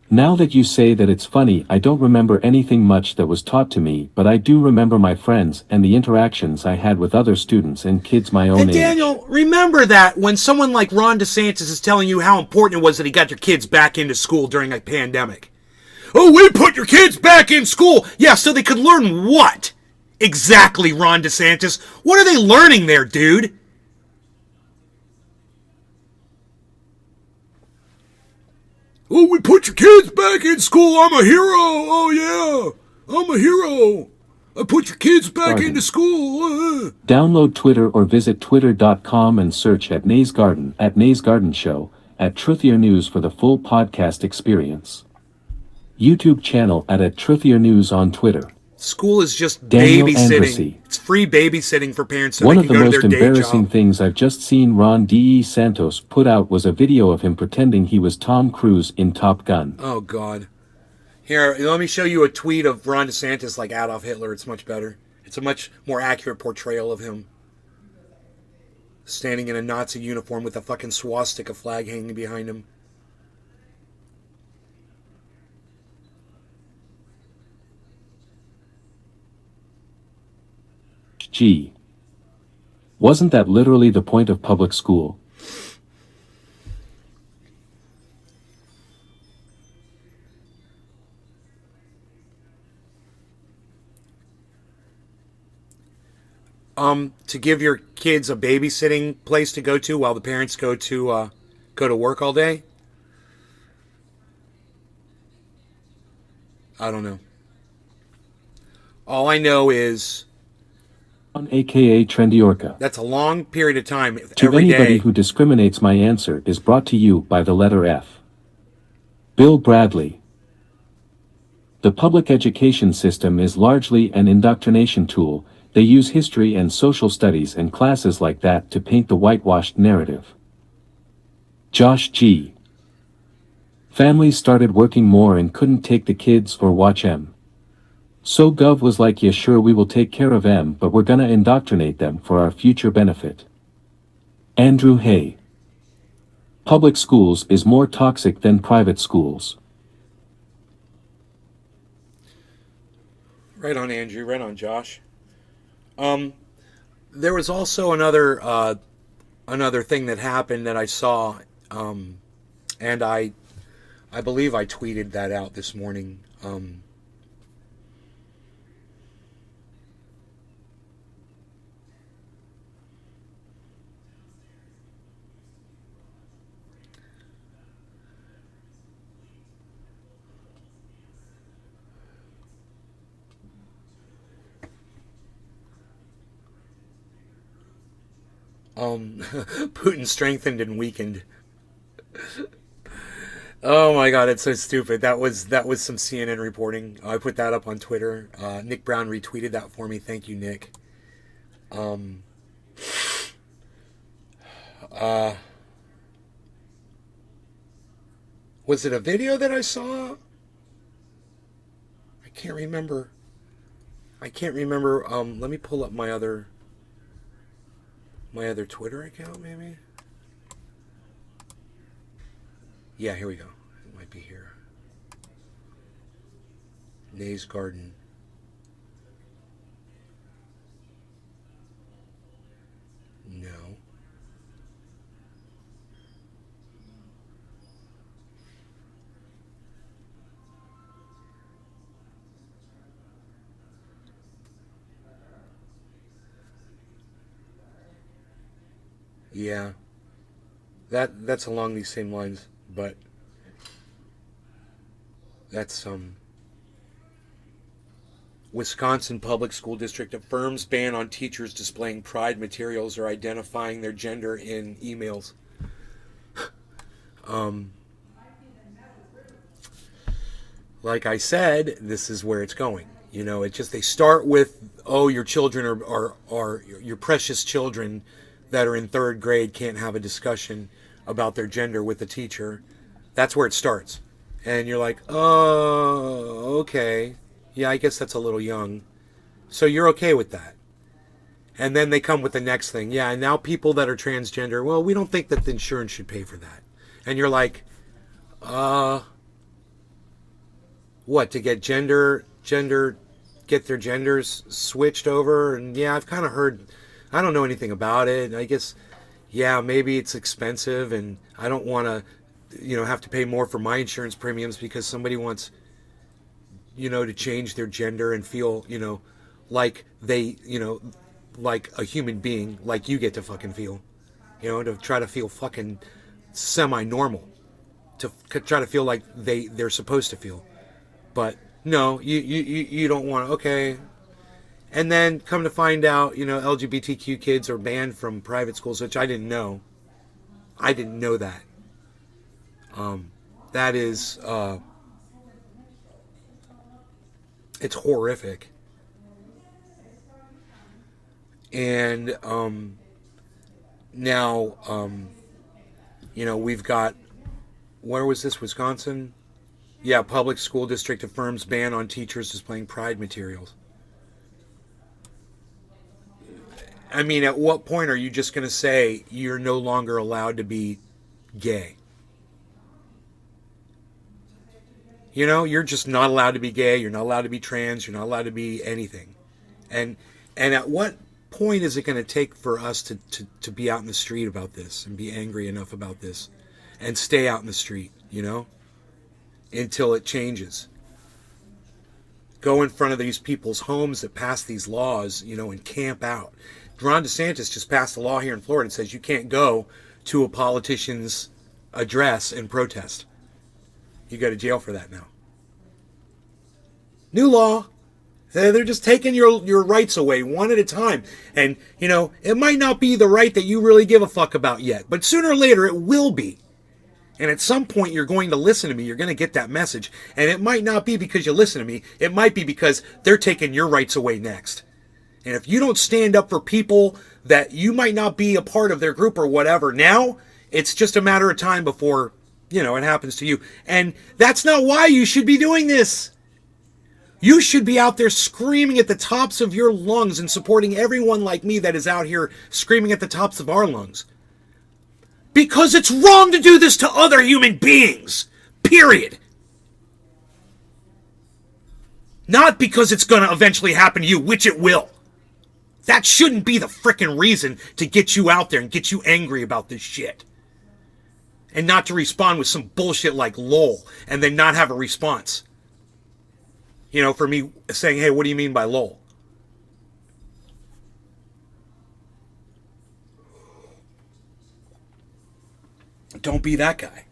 Now that you say that it's funny, I don't remember anything much that was taught to me, but I do remember my friends and the interactions I had with other students and kids my own And age. Daniel, remember that when someone like Ron DeSantis is telling you how important it was that he got your kids back into school during a pandemic. Oh, we put your kids back in school. Yeah, so they could learn what? Exactly, Ron DeSantis. What are they learning there, dude? Oh, we put your kids back in school. I'm a hero. Oh, yeah. I'm a hero. I put your kids back Garden. into school. Download Twitter or visit twitter.com and search at Nays Garden, at Nays Garden Show, at Truthier News for the full podcast experience. YouTube channel at Truthier News on Twitter. School is just Daniel babysitting. Andresi. It's free babysitting for parents so One they of can the go to most their day embarrassing job. things I've just seen Ron D. Santos put out was a video of him pretending he was Tom Cruise in Top Gun. Oh, God. Here, let me show you a tweet of Ron DeSantis like Adolf Hitler. It's much better. It's a much more accurate portrayal of him. Standing in a Nazi uniform with a fucking swastika flag hanging behind him. Gee. Wasn't that literally the point of public school? To give your kids a babysitting place to go to while the parents go to work all day? I don't know. All I know is AKA Trendiorca. that's a long period of time To every anybody day. who discriminates, my answer is brought to you by the letter F. Bill Bradley. The public education system is largely an indoctrination tool. They use history and social studies and classes like that to paint the whitewashed narrative. Josh G. Families started working more and couldn't take the kids or watch them. So Gov was like, yeah, sure, we will take care of them, but we're gonna indoctrinate them for our future benefit. Andrew Hay. Public schools is more toxic than private schools. Right on, Andrew. Right on, Josh. There was also another thing that happened that I saw, and I believe I tweeted that out this morning. Putin strengthened and weakened. Oh my God, it's so stupid. That was some CNN reporting. I put that up on Twitter. Nick Brown retweeted that for me. Thank you, Nick. Was it a video that I saw? I can't remember. Let me pull up my other Twitter account, maybe. Yeah, here we go. It might be here. Nays Garden. No. Yeah. That's along these same lines, but that's Wisconsin Public School District affirms ban on teachers displaying pride materials or identifying their gender in emails. Like I said, this is where it's going. You know, it's just they start with, oh, your children are your precious children that are in third grade can't have a discussion about their gender with the teacher. That's where it starts. And you're like, oh, okay. Yeah, I guess that's a little young. So you're okay with that. And then they come with the next thing. Yeah, and now people that are transgender, well, we don't think that the insurance should pay for that. And you're like, what, to get get their genders switched over? And yeah, I've kind of heard, I don't know anything about it. I guess, yeah, maybe it's expensive and I don't want to, have to pay more for my insurance premiums because somebody wants, to change their gender and feel, like they, like a human being, like you get to fucking feel, to try to feel fucking semi-normal. to try to feel like they're supposed to feel. But no, you don't want, okay. And then come to find out, LGBTQ kids are banned from private schools, which I didn't know. I didn't know that. That is, it's horrific. And now, we've got, where was this, Wisconsin? Yeah, public school district affirms ban on teachers displaying pride materials. I mean, at what point are you just going to say you're no longer allowed to be gay? You're just not allowed to be gay. You're not allowed to be trans. You're not allowed to be anything. And at what point is it going to take for us to be out in the street about this and be angry enough about this and stay out in the street, until it changes? Go in front of these people's homes that pass these laws, and camp out. Ron DeSantis just passed a law here in Florida that says you can't go to a politician's address and protest. You go to jail for that now. New law. They're just taking your rights away one at a time. And, it might not be the right that you really give a fuck about yet, but sooner or later it will be. And at some point you're going to listen to me. You're going to get that message. And it might not be because you listen to me. It might be because they're taking your rights away next. And if you don't stand up for people that you might not be a part of their group or whatever now, it's just a matter of time before, it happens to you. And that's not why you should be doing this. You should be out there screaming at the tops of your lungs and supporting everyone like me that is out here screaming at the tops of our lungs. Because it's wrong to do this to other human beings. Period. Not because it's going to eventually happen to you, which it will. That shouldn't be the frickin' reason to get you out there and get you angry about this shit. And not to respond with some bullshit like lol and then not have a response. For me saying, hey, what do you mean by lol? Don't be that guy.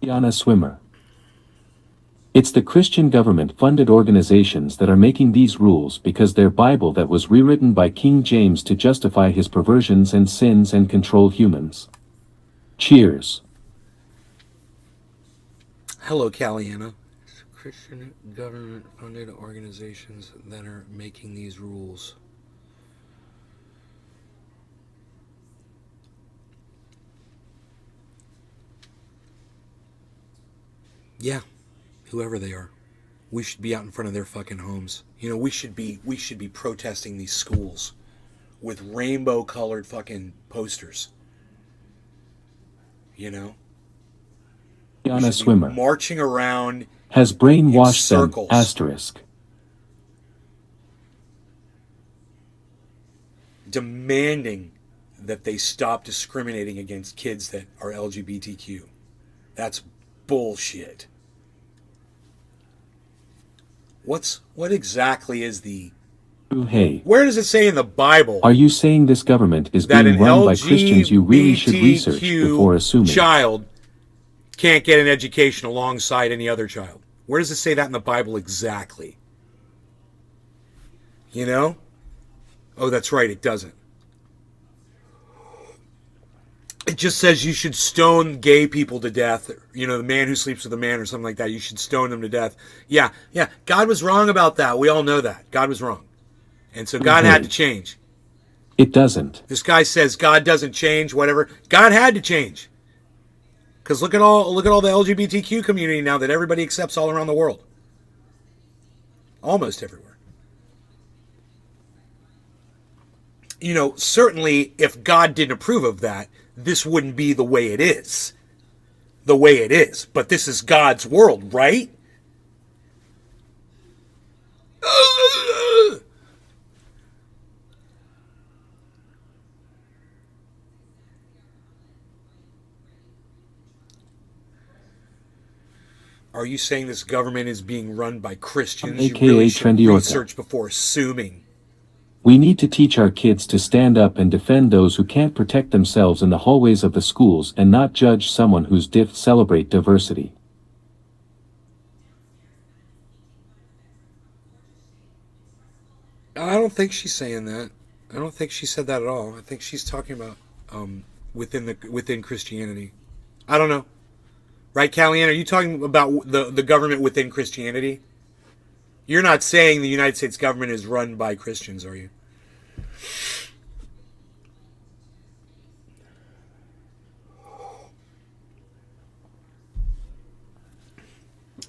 Brianna Swimmer. It's the Christian government-funded organizations that are making these rules because their Bible that was rewritten by King James to justify his perversions and sins and control humans. Cheers. Hello, Caliana. It's Christian government-funded organizations that are making these rules. Yeah. Whoever they are, we should be out in front of their fucking homes. We should be protesting these schools with rainbow colored fucking posters. Brianna Swimmer marching around has brainwashed them. Circles. Asterisk. Demanding that they stop discriminating against kids that are LGBTQ. That's bullshit. What exactly is the... Hey. Where does it say in the Bible... Are you saying this government is being run by Christians you really should research before assuming... child can't get an education alongside any other child? Where does it say that in the Bible exactly? Oh, that's right, it doesn't. It just says you should stone gay people to death. The man who sleeps with a man or something like that. You should stone them to death. Yeah. God was wrong about that. We all know that. God was wrong. And so God had to change. It doesn't. This guy says God doesn't change, whatever. God had to change. Because look at all the LGBTQ community now that everybody accepts all around the world. Almost everywhere. Certainly if God didn't approve of that, this wouldn't be the way it is. But this is God's world, right? Are you saying this government is being run by Christians? AKA you really should Trendy research before assuming We need to teach our kids to stand up and defend those who can't protect themselves in the hallways of the schools and not judge someone whose diff celebrate diversity. I don't think she's saying that. I don't think she said that at all. I think she's talking about within Christianity. I don't know. Right, Kellyanne? Are you talking about the government within Christianity? You're not saying the United States government is run by Christians, are you?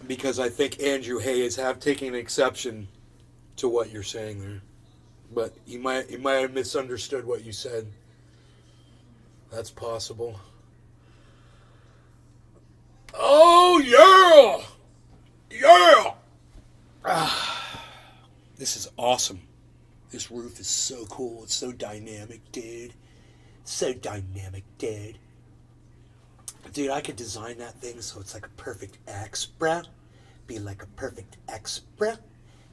Because I think Andrew Hayes have taken an exception to what you're saying there. But you might have misunderstood what you said. That's possible. Oh yeah! Yeah! This is awesome. This roof is so cool. It's so dynamic, dude. So dynamic, dude. Dude, I could design that thing so it's like a perfect X, bruh. Be like a perfect X, bruh.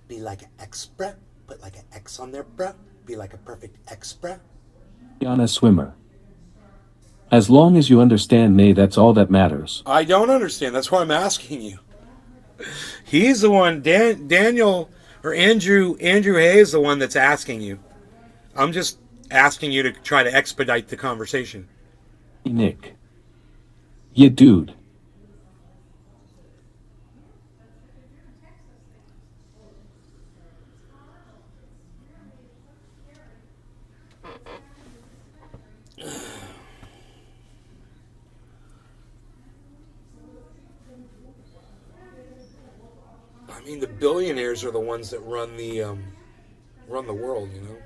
Be like an X, bruh. Put like an X on there, bruh. Be like a perfect X, bruh. On a swimmer. As long as you understand, Nay, that's all that matters. I don't understand. That's why I'm asking you. He's the one, Daniel, or Andrew Hay is the one that's asking you. I'm just asking you to try to expedite the conversation. Nick. Yeah, dude. I mean, the billionaires are the ones that run the world, you know.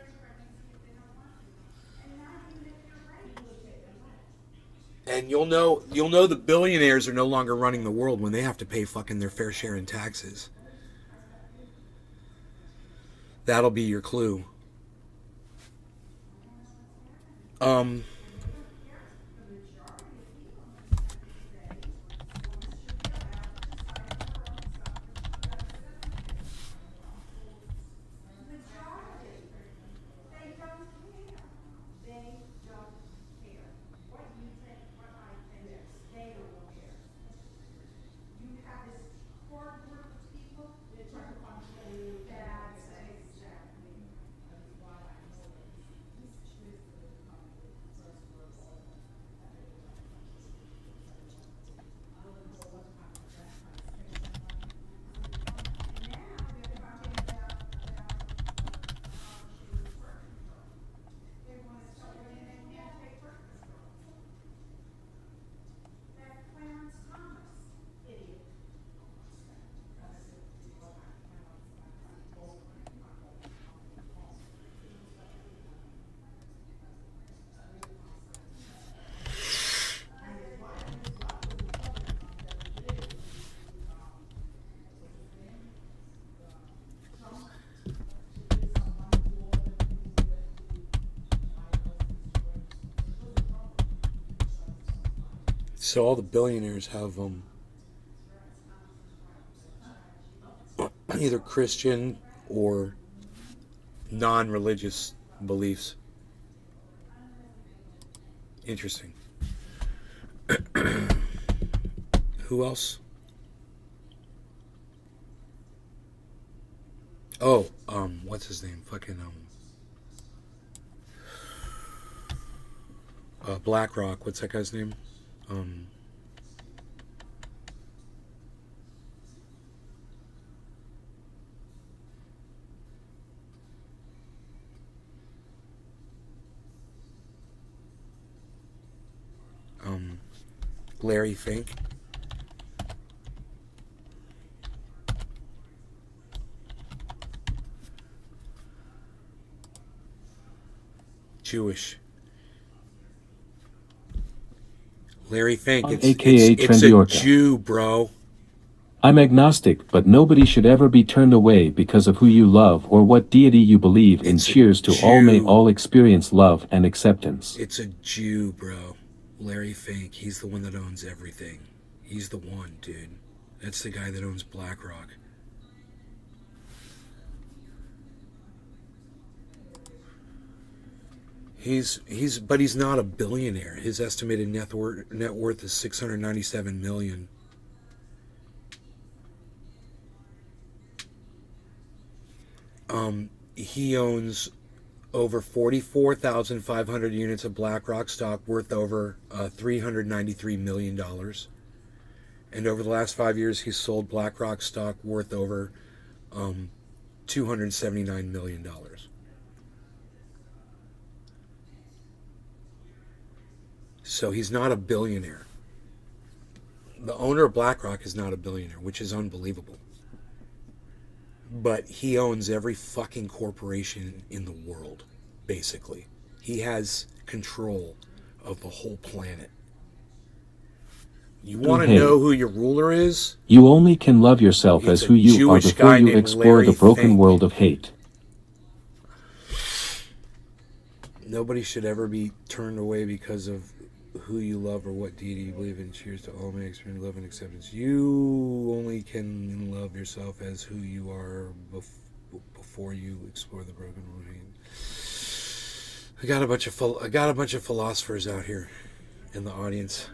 And you'll know the billionaires are no longer running the world when they have to pay fucking their fair share in taxes. That'll be your clue. So all the billionaires have either Christian or non-religious beliefs. Interesting. Who else? Oh, what's his name? Fucking BlackRock. What's that guy's name? Larry Fink. Jewish. Larry Fink. AKA It's a Trendiorca. Jew, bro. I'm agnostic, but nobody should ever be turned away because of who you love or what deity you believe in. It's a Cheers to all. May Jew. all experience love and acceptance. It's a Jew, bro. Larry Fink. He's the one that owns everything. He's the one, dude. That's the guy that owns BlackRock. But he's not a billionaire. His estimated net worth is 697 million. He owns over 44,500 units of BlackRock stock worth over $393 million. And over the last 5 years, he's sold BlackRock stock worth over $279 million. So he's not a billionaire. The owner of BlackRock is not a billionaire, which is unbelievable. But he owns every fucking corporation in the world, basically. He has control of the whole planet. You want to Hey. know who your ruler is? You only can love yourself He's as a who you are Jewish before guy you named explore Larry the broken Fink. world of hate. Nobody should ever be turned away because of who you love or what deity you believe in. Cheers to all may experience love and acceptance. You only can love yourself as who you are before you explore the broken world. I got a bunch of philosophers out here in the audience.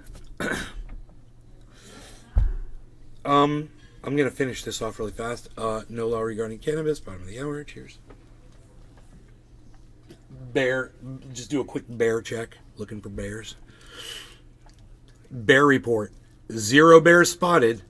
I'm gonna finish this off really fast. No law regarding cannabis. Bottom of the hour. Cheers. Bear. Just do a quick bear check. Looking for bears. Bear report. 0 bears spotted.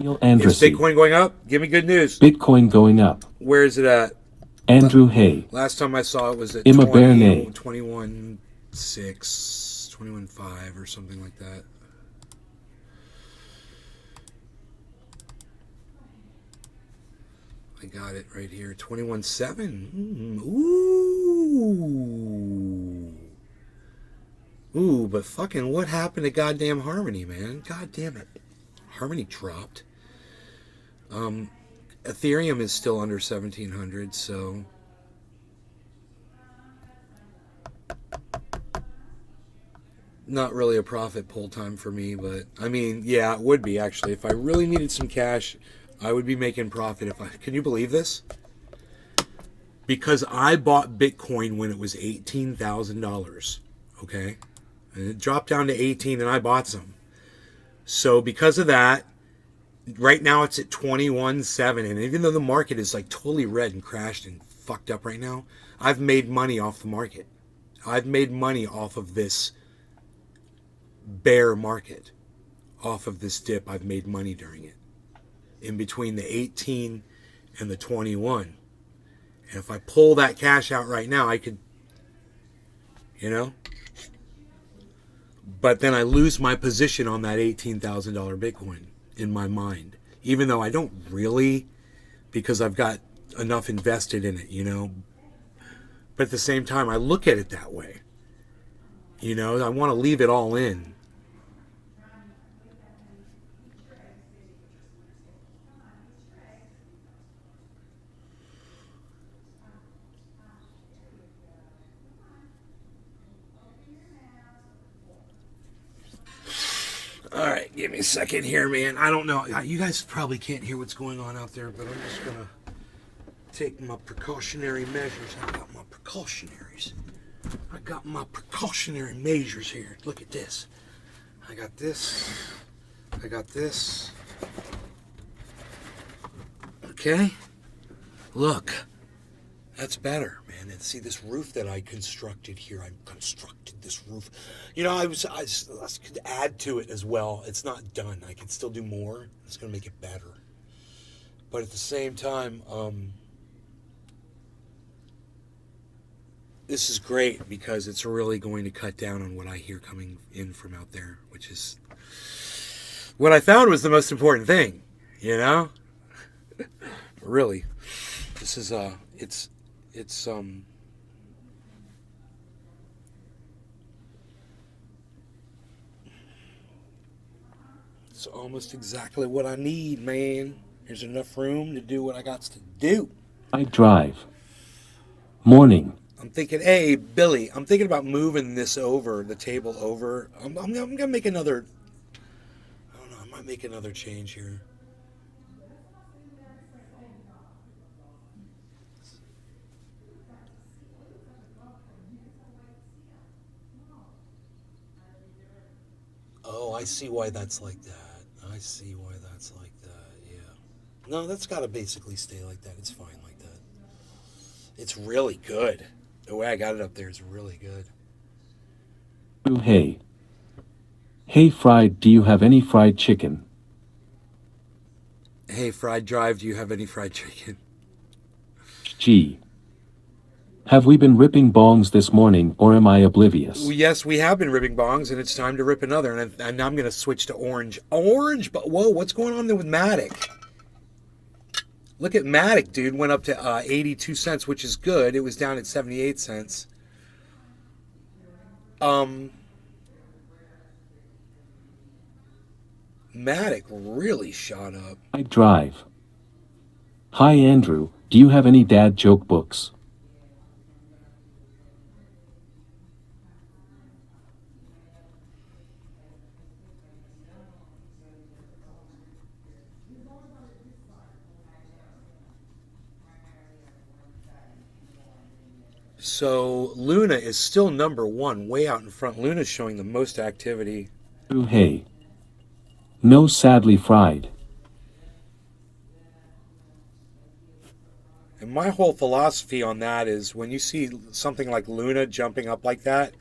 Neil Is Andrassy. Bitcoin going up? Give me good news. Bitcoin going up. Where is it at? Andrew Hay. Last time I saw it was at Emma 20, Bernay. 21.6, 21.5 or something like that. I got it right here. 21.7. Ooh. Ooh, but fucking what happened to goddamn Harmony, man? God damn it. Harmony dropped. Ethereum is still under 1,700, so... Not really a profit pull time for me, but... I mean, yeah, it would be, actually. If I really needed some cash, I would be making profit. If I... Can you believe this? Because I bought Bitcoin when it was $18,000, okay? And it dropped down to 18, and I bought some. So because of that, right now it's at 21.7, and even though the market is like totally red and crashed and fucked up right now, I've made money off the market. I've made money off of this bear market. Off of this dip, I've made money during it. In between the 18 and the 21. And if I pull that cash out right now, I could, you know? But then I lose my position on that $18,000 Bitcoin in my mind. Even though I don't really, because I've got enough invested in it, you know. But at the same time, I look at it that way. You know, I want to leave it all in. All right, give me a second here, man. I don't know. You guys probably can't hear what's going on out there, but I'm just going to take my precautionary measures. I got my precautionary measures here. Look at this. I got this. I got this. Okay. Look. That's better, man. And see this roof that I constructed here. I constructed this roof. You know, I could add to it as well. It's not done. I can still do more. It's going to make it better. But at the same time, this is great because it's really going to cut down on what I hear coming in from out there, which is what I found was the most important thing, you know? Really. This is, It's almost exactly what I need, man. There's enough room to do what I got to do. I drive. Morning. I'm thinking, hey, Billy, I'm thinking about moving this over, the table over. I'm going to make another, I don't know, I might make another change here. Oh, I see why that's like that. I see why that's like that, yeah. No, that's got to basically stay like that. It's fine like that. It's really good. The way I got it up there is really good. Hey. Hey fried, do you have any fried chicken? Hey, Fried Drive, do you have any fried chicken? Gee. Have we been ripping bongs this morning, or am I oblivious? Well, yes, we have been ripping bongs, and it's time to rip another. And I'm going to switch to orange. Orange? But whoa, what's going on there with Matic? Look at Matic, dude. Went up to 82 cents, which is good. It was down at 78 cents. Matic really shot up. I drive. Hi Andrew, do you have any dad joke books? So Luna is still number one, way out in front. Luna's showing the most activity. Hey. No, sadly fried. And my whole philosophy on that is when you see something like Luna jumping up like that,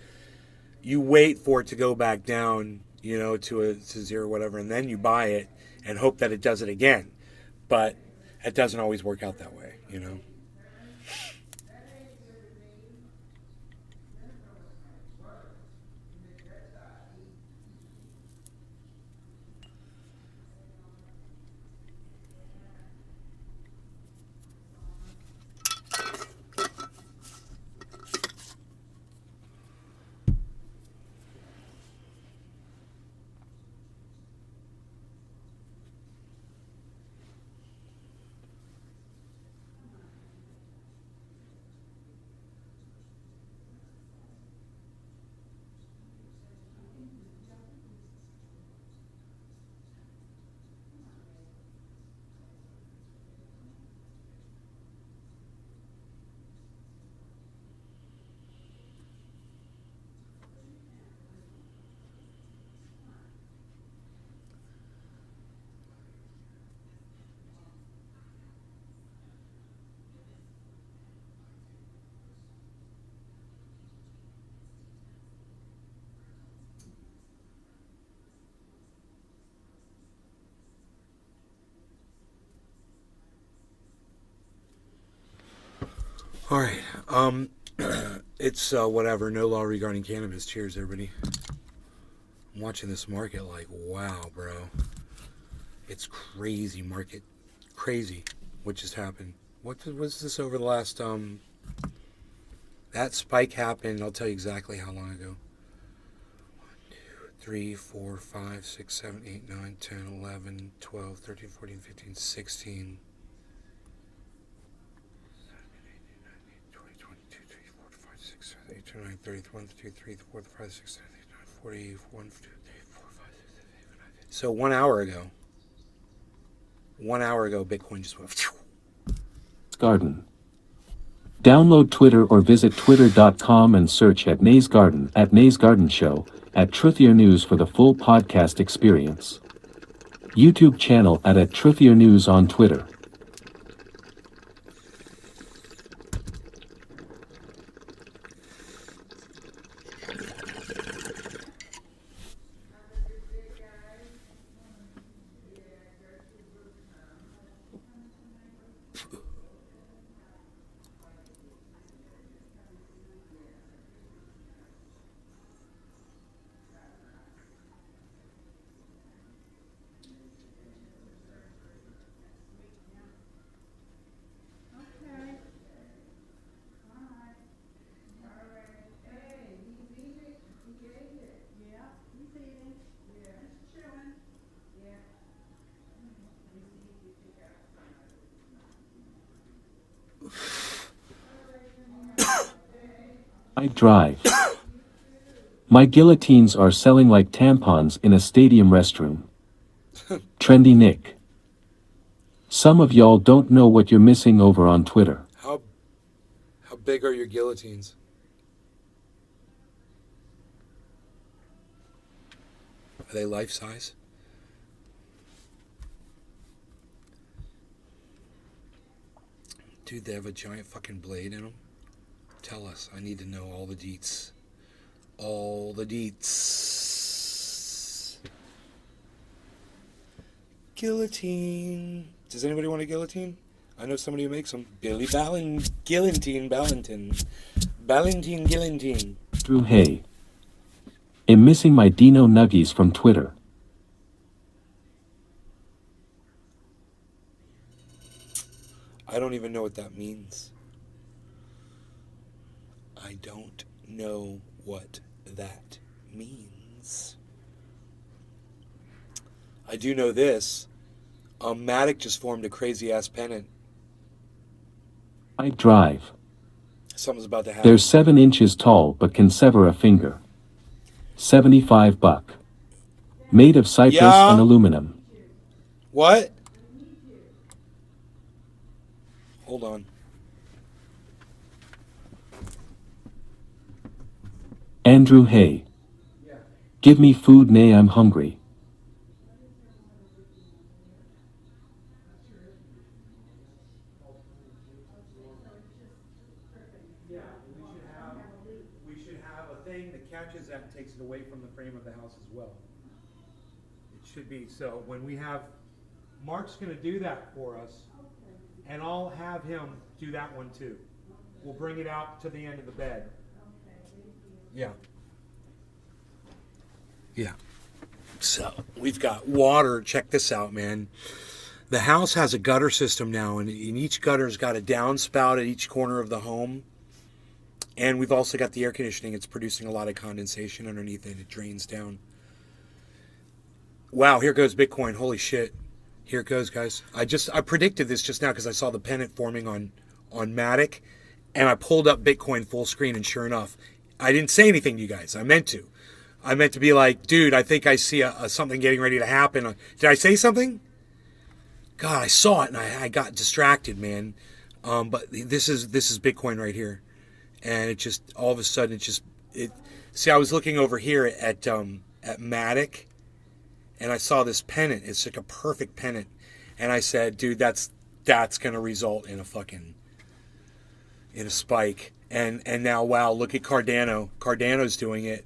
you wait for it to go back down, to zero, whatever, and then you buy it and hope that it does it again. But it doesn't always work out that way. All right. It's whatever. No law regarding cannabis. Cheers, everybody. I'm watching this market like, wow, bro. It's crazy market. Crazy. What just happened? What's this over the last, that spike happened, I'll tell you exactly how long ago. 3, 4, 5, 6, 7, 8, 9, 10, 11, 12, 13, 14, 15, 16. 9, 30, 1, 2, 3, 4, 5, 6, 7, 8, 9, 40, 1, 2, 3, 4, 5, 6, 7, 8, 9. So 1 hour ago, Bitcoin just went. Garden. Download Twitter or visit twitter.com and search at Nays Garden Show, at Truthier News for the full podcast experience. YouTube channel at Truthier News on Twitter. I drive. My guillotines are selling like tampons in a stadium restroom. Trendy Nick. Some of y'all don't know what you're missing over on Twitter. How big are your guillotines? Are they life size? Dude, they have a giant fucking blade in them. Tell us. I need to know all the deets. All the deets. Guillotine. Does anybody want a guillotine? I know somebody who makes them. Billy Guillotine Ballantine. Ballantine Guillotine. Drew Hay. I'm missing my Dino Nuggies from Twitter. I don't even know what that means. I don't know what that means. I do know this. Matic just formed a crazy ass pennant. I drive. Something's about to happen. They're 7 inches tall but can sever a finger. $75. Made of cypress Yeah. and aluminum. What? Hold on. Andrew Hay. Give me food, nay, I'm hungry. Yeah, we should have a thing that catches that and takes it away from the frame of the house as well. It should be, so when we have, Mark's gonna do that for us, and I'll have him do that one too. We'll bring it out to the end of the bed. Yeah. Yeah. So, we've got water. Check this out, man. The house has a gutter system now, and each gutter's got a downspout at each corner of the home. And we've also got the air conditioning. It's producing a lot of condensation underneath it. It drains down. Wow, here goes Bitcoin. Holy shit. Here it goes, guys. I predicted this just now because I saw the pennant forming on Matic, and I pulled up Bitcoin full screen, and sure enough, I didn't say anything to you guys. I meant to. I meant to be like, dude, I think I see something getting ready to happen. Did I say something? God, I saw it, and I got distracted, man. But this is Bitcoin right here, and it just all of a sudden See, I was looking over here at Matic. And I saw this pennant. It's like a perfect pennant. And I said, dude, that's going to result in a spike. And now, wow, look at Cardano. Cardano's doing it.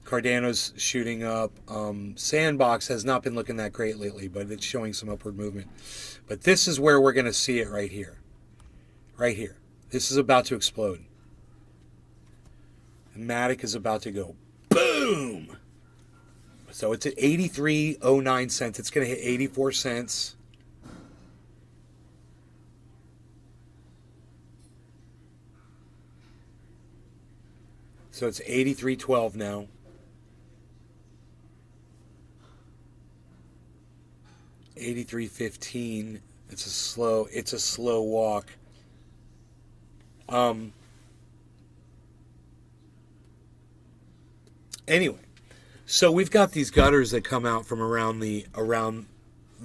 Cardano's shooting up. Sandbox has not been looking that great lately, but it's showing some upward movement. But this is where we're going to see it right here. Right here. This is about to explode. And Matic is about to go boom! So it's at 83.09 cents. It's going to hit 84 cents. So it's 83.12 now. 83.15. It's a slow walk. Anyway, so we've got these gutters that come out from around the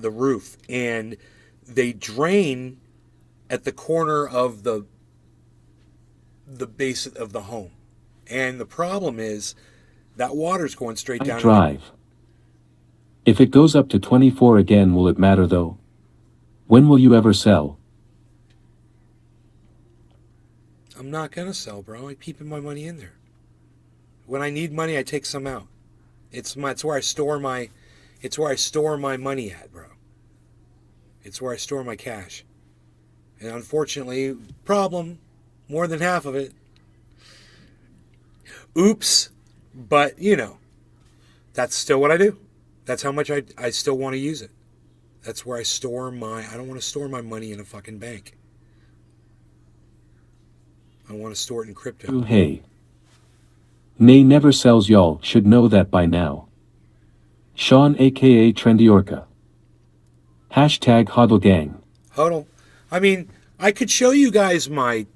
roof, and they drain at the corner of the base of the home. And the problem is that water's going straight down. I drive. If it goes up to 24 again, will it matter though? When will you ever sell? I'm not gonna sell, bro. I'm keeping my money in there. When I need money, I take some out. It's where I store my money at, bro. It's where I store my cash. And unfortunately, problem, more than half of it. Oops. But, that's still what I do. That's how much I still want to use it. That's where I don't want to store my money in a fucking bank. I want to store it in crypto. Hey. Nay never sells, y'all should know that by now. Sean aka Trendy Orca. Hashtag HODL Gang. HODL. I mean, I could show you guys my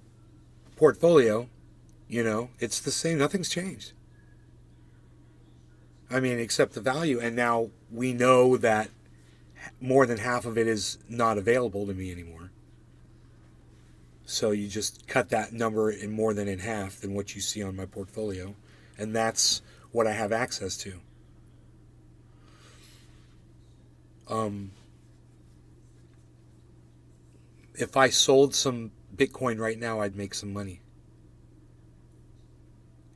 portfolio. You know, it's the same. Nothing's changed. I mean, except the value. And now we know that more than half of it is not available to me anymore. So you just cut that number in more than in half than what you see on my portfolio. And that's what I have access to. If I sold some Bitcoin right now, I'd make some money.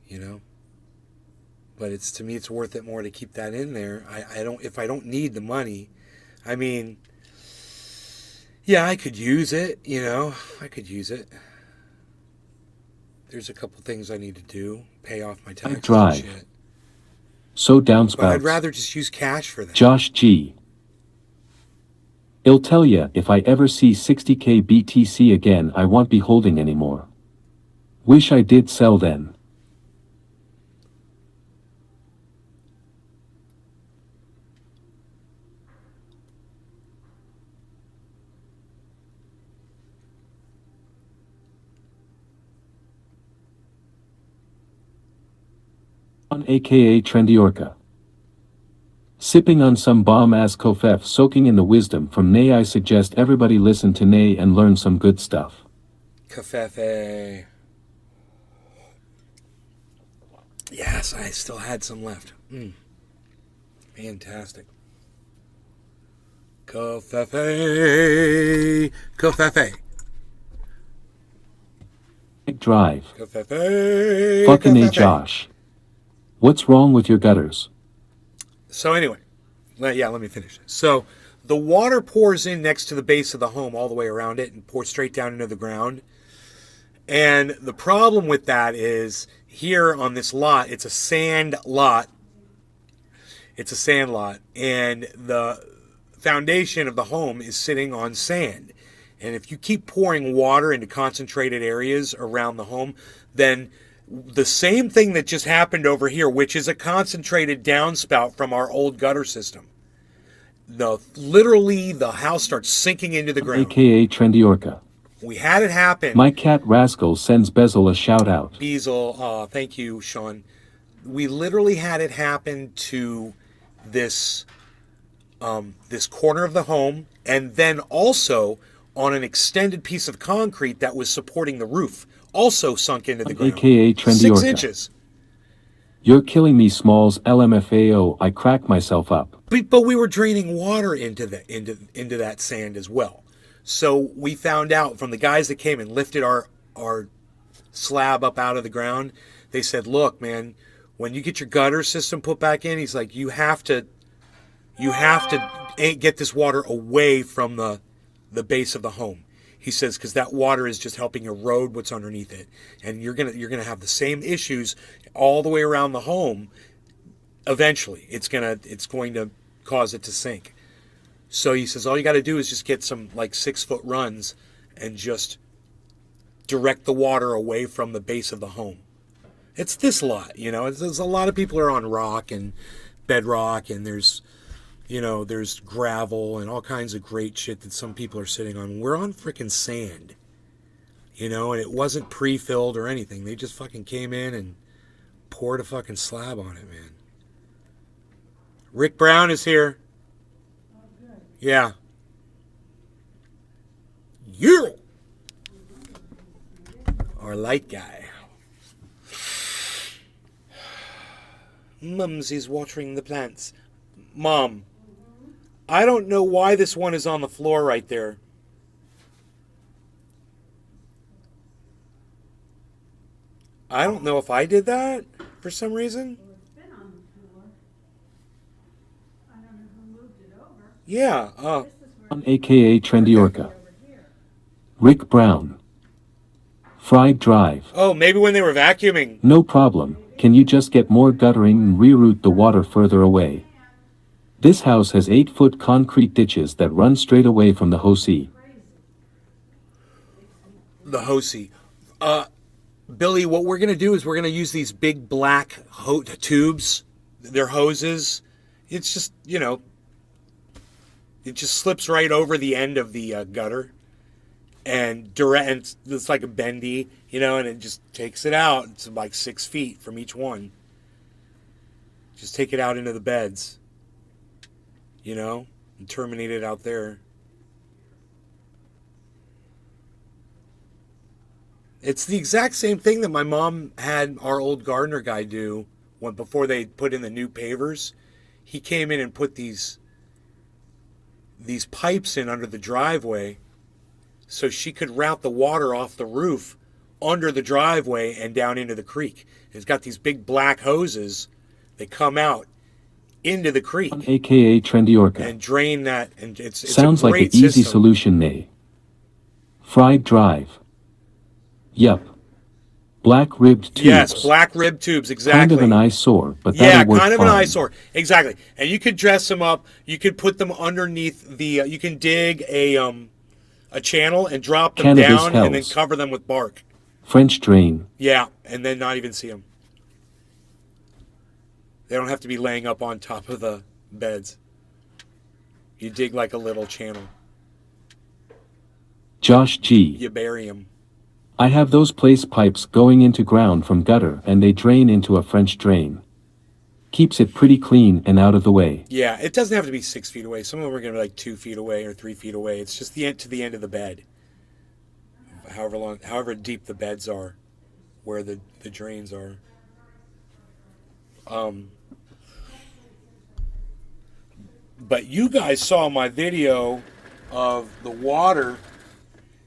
You know? But it's, to me, it's worth it more to keep that in there. If I don't need the money, I mean, yeah, I could use it, you know, I could use it. There's a couple things I need to do, pay off my taxes and Drive. shit. So But I'd downspouts. rather just use cash for that. Josh G. I'll tell ya, if I ever see 60k BTC again, I won't be holding anymore. Wish I did sell then. On aka Trendiorca. Sipping on some bomb-ass kofef, soaking in the wisdom from Nay. I suggest everybody listen to Nay and learn some good stuff. Cafefe. Yes, I still had some left. Fantastic. Cafefe. Cafefe. Drive. Cafefe. Fucking A Cafefe. Josh. What's wrong with your gutters? So anyway, let me finish. So the water pours in next to the base of the home all the way around it and pours straight down into the ground. And the problem with that is here on this lot, it's a sand lot. It's a sand lot. And the foundation of the home is sitting on sand. And if you keep pouring water into concentrated areas around the home, then the same thing that just happened over here, which is a concentrated downspout from our old gutter system. Literally, the house starts sinking into the ground. Aka Trendiorca. We had it happen. My cat Rascal sends Bezel a shout out. Bezel, thank you, Sean. We literally had it happen to this this corner of the home, and then also on an extended piece of concrete that was supporting the roof, also sunk into the ground. AKA Trendiorca. 6 inches. You're killing me, Smalls. LMFAO. I crack myself up. But we were draining water into that sand as well. So we found out from the guys that came and lifted our slab up out of the ground. They said, "Look, man, when you get your gutter system put back in," he's like, "you have to get this water away from the base of the home." He says, because that water is just helping erode what's underneath it, and you're gonna have the same issues all the way around the home. Eventually, it's going to cause it to sink. So he says, all you got to do is just get some like 6-foot runs and just direct the water away from the base of the home. It's this lot, you know. There's a lot of people are on rock and bedrock, and there's gravel and all kinds of great shit that some people are sitting on. We're on freaking sand, you know, and it wasn't pre-filled or anything. They just fucking came in and poured a fucking slab on it, man. Rick Brown is here. Yeah. You. Our light guy. Mumsy's watering the plants. Mom, I don't know why this one is on the floor right there. I don't know if I did that for some reason. Well, it's been on the floor. I don't know who moved it over. Yeah. This is where On aka Trendiorca. over here. Rick Brown. Fried Drive. Oh, maybe when they were vacuuming. No problem. Can you just get more guttering and reroute the water further away? This house has 8-foot concrete ditches that run straight away from the Hosi. The Hosi. Billy, what we're going to do is we're going to use these big black tubes. They're hoses. It's just, you know, it just slips right over the end of the gutter. and direct, and it's like a bendy, you know, and it just takes it out. It's like 6 feet from each one. Just take it out into the beds, you know, and terminate it out there. It's the exact same thing that my mom had our old gardener guy do before they put in the new pavers. He came in and put these pipes in under the driveway so she could route the water off the roof under the driveway and down into the creek. It's got these big black hoses that come out into the creek aka Trendiorca. and drain that. And it's Sounds a like an great easy system. solution, Nay. Fried Drive. Yup. Black ribbed tubes. Yes, black rib tubes, exactly. Kind of an eyesore, but Yeah, that'll work kind of fine. an eyesore. Exactly. And you could dress them up. You could put them underneath the. You can dig a channel and drop them Cannabis down and then hells. cover them with bark. French drain. Yeah, and then not even see them. They don't have to be laying up on top of the beds. You dig like a little channel. Josh G. You bury them. I have those place pipes going into ground from gutter and they drain into a French drain. Keeps it pretty clean and out of the way. Yeah, it doesn't have to be 6 feet away. Some of them are going to be like 2 feet away or 3 feet away. It's just the end to the end of the bed. However deep the beds are, where the drains are. But you guys saw my video of the water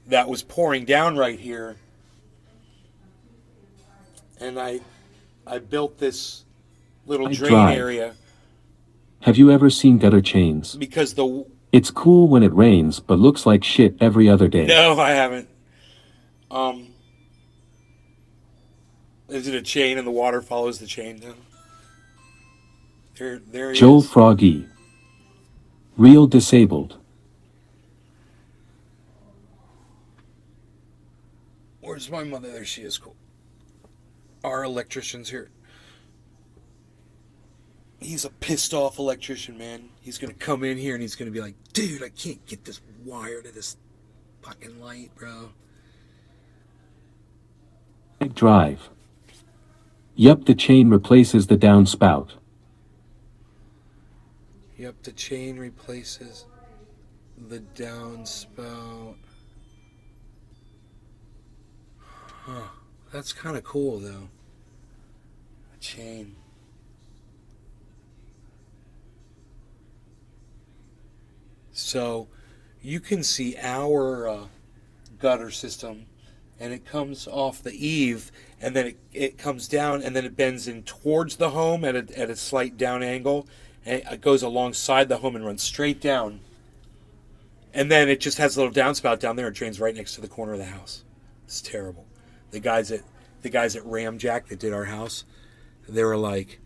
that was pouring down right here, and I built this little I drain drive. area Have you ever seen gutter chains? because the It's cool when it rains, but looks like shit every other day. no, I haven't. Is it a chain and the water follows the chain down? There he Joel is. Froggy. Real disabled. Where's my mother? There she is. Cool. Our electrician's here. He's a pissed off electrician, man. He's gonna come in here and he's gonna be like, dude, I can't get this wire to this fucking light, bro. Drive. Yup, the chain replaces the downspout. Yep, the chain replaces the downspout. Huh. That's kind of cool, though. A chain. So, you can see our gutter system, and it comes off the eave, and then it comes down, and then it bends in towards the home at a slight down angle, and it goes alongside the home and runs straight down. And then it just has a little downspout down there and drains right next to the corner of the house. It's terrible. The guys at Ramjack that did our house, they were like,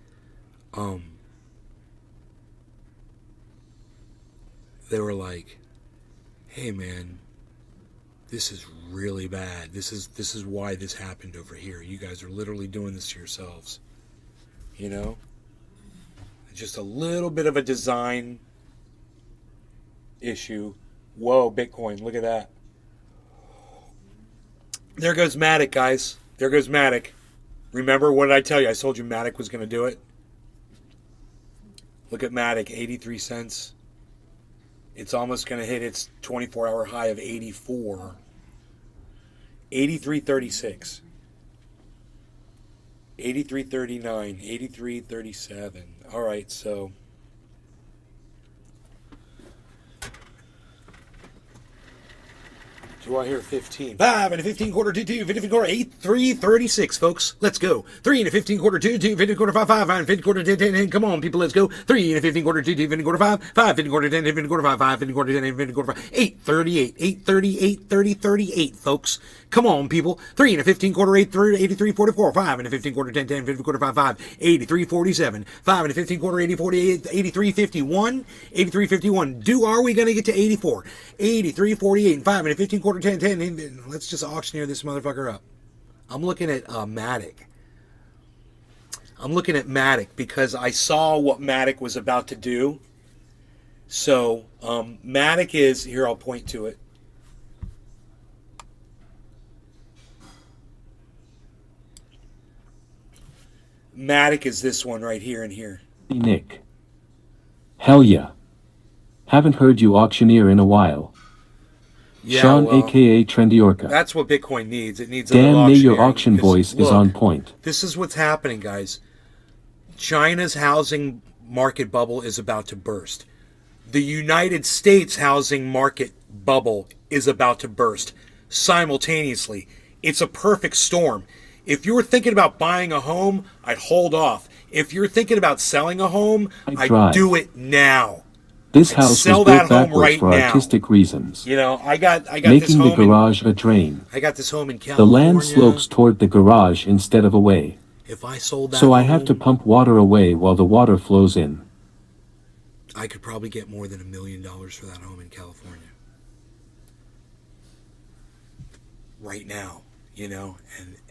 hey man, this is really bad. This is why this happened over here. You guys are literally doing this to yourselves. You know? Just a little bit of a design issue. Whoa, Bitcoin, look at that. There goes Matic, guys. There goes Matic. Remember, what did I tell you? I told you Matic was going to do it. Look at Matic, 83 cents. It's almost going to hit its 24-hour high of 84. 83.36. 83.39. 83.37. All right, so... Do I hear 15? 5 and a 15 quarter, 2, 2, 15 quarter, 8, 3, 36, folks. Let's go. 3 and a 15 quarter, 2, 2, 15 quarter, 5, 5, 5, and 15 quarter, 10, 10, 10. Come on, people, let's go. 3 and a 15 quarter, 2, 2, 15 quarter, 5, 5, 15 quarter, 10, 15 quarter, 5, 5, 15 quarter, 10, 15 quarter, 5, 8, 38, 8, 38, 30, 38, folks. Come on, people. 3 and a 15 quarter, 8, 30, 83, 44, 5 and a 15 quarter, 10, 10, 15 quarter, 5, 5, 83, 47, 5 and a 15 quarter, 80, 48, 83, 51, 83, 51. Are we going to get to 84? 83, 48, and 5 and a 15 quarter, 10, 10. Let's just auctioneer this motherfucker up. I'm looking at Matic. I'm looking at Matic because I saw what Matic was about to do. So, Matic is, here I'll point to it. Matic is this one right here and here. Nick. Hell yeah. Haven't heard you auctioneer in a while. Yeah, Sean well, aka Trendiorca. that's what Bitcoin needs. It needs a little Damn, your auctioneering, auction because, voice is look, on point. This is what's happening, guys. China's housing market bubble is about to burst. The United States housing market bubble is about to burst simultaneously. It's a perfect storm. If you were thinking about buying a home, I'd hold off. If you're thinking about selling a home, I'd do it now. This house sell was that built home backwards right for now. artistic reasons. You know, I got this Making the home garage a drain. I got this home in The California. land slopes toward the garage instead of away. If I sold that So I home, have to pump water away while the water flows in. I could probably get more than $1 million for that home in California. Right now, you know,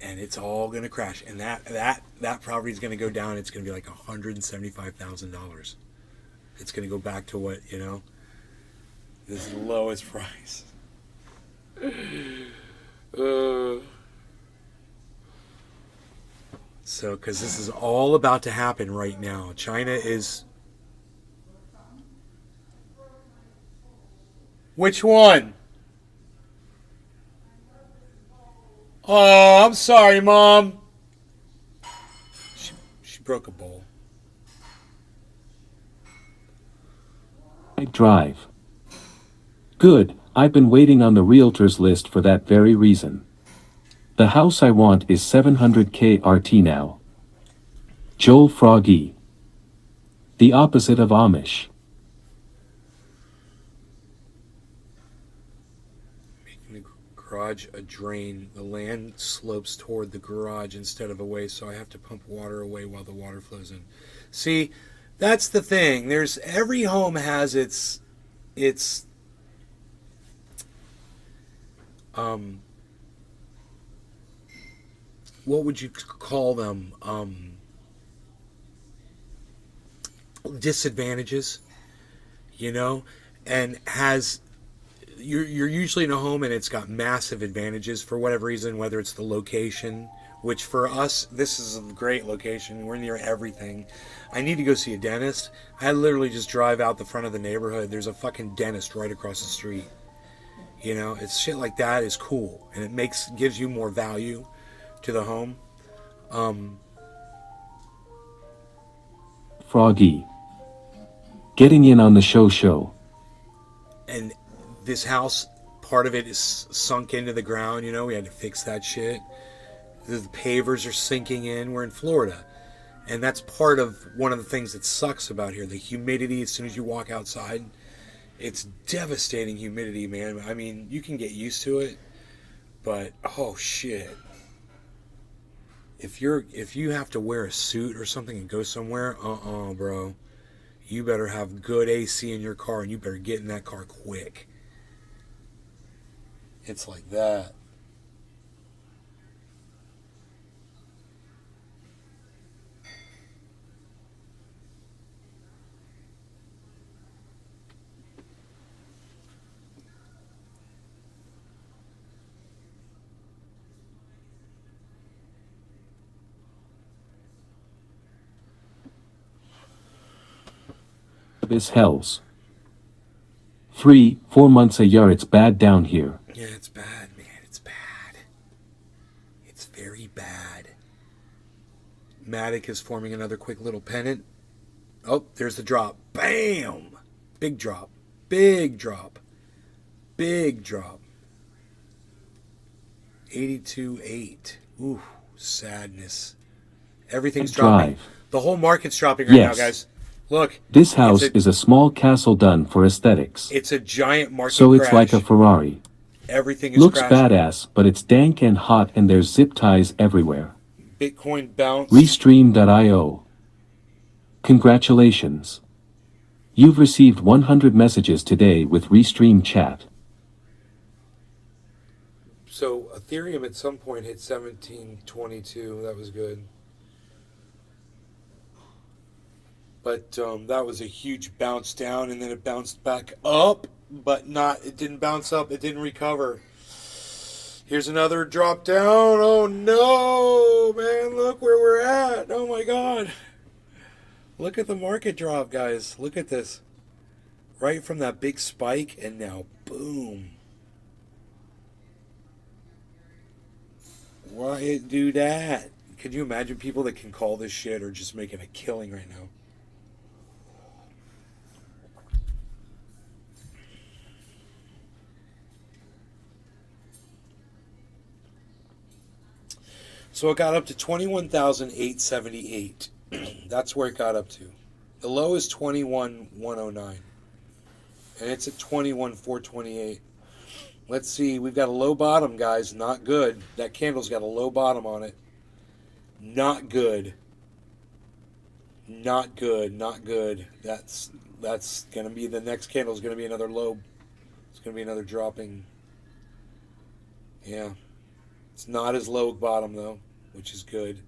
and it's all gonna crash. And that property is gonna go down. It's gonna be like $175,000. It's gonna go back to what, you know, this is the lowest price. So, because this is all about to happen right now. China is. Which one? Oh, I'm sorry, Mom. She broke a bowl. I drive. Good, I've been waiting on the realtor's list for that very reason. The house I want is 700k RT now. Joel Froggy. The opposite of Amish. Making the garage a drain. The land slopes toward the garage instead of away, so I have to pump water away while the water flows in. See, that's the thing. Every home has its what would you call them? Disadvantages, you know, and you're usually in a home and it's got massive advantages for whatever reason, whether it's the location, which for us, this is a great location. We're near everything. I need to go see a dentist. I literally just drive out the front of the neighborhood. There's a fucking dentist right across the street. You know, it's shit like that is cool, and it gives you more value to the home. Froggy. Getting in on the show. And this house, part of it is sunk into the ground. You know, we had to fix that shit. The pavers are sinking in. We're in Florida. And that's part of one of the things that sucks about here. The humidity, as soon as you walk outside, it's devastating humidity, man. I mean, you can get used to it, but oh shit. If you have to wear a suit or something and go somewhere, bro. You better have good AC in your car, and you better get in that car quick. It's like that. Is hells. 3-4 months a year, it's bad down here. Yeah, it's bad, man. It's bad. It's very bad. Matic is forming another quick little pennant. Oh, there's the drop. Bam! Big drop. Big drop. Big drop. 82.8. Ooh, sadness. Everything's dropping. The whole market's dropping right now, guys. Look. This house is a small castle done for aesthetics. It's a giant market So it's crash. like a Ferrari. Everything is Looks crashing. badass, but it's dank and hot and there's zip ties everywhere. Bitcoin bounce. Restream.io. Congratulations. You've received 100 messages today with Restream Chat. So Ethereum at some point hit 1722. That was good. But that was a huge bounce down, and then it bounced back up, but it didn't bounce up. It didn't recover. Here's another drop down. Oh no, man, look where we're at. Oh my god. Look at the market drop, guys. Look at this. Right from that big spike, and now boom. Why do that? Could you imagine people that can call this shit are just making a killing right now? So it got up to 21,878. That's where it got up to. The low is 21,109. And it's at 21,428. Let's see. We've got a low bottom, guys. Not good. That candle's got a low bottom on it. Not good. Not good. Not good. That's going to be the next candle is going to be another low. It's going to be another dropping. Yeah. It's not as low bottom though, which is good.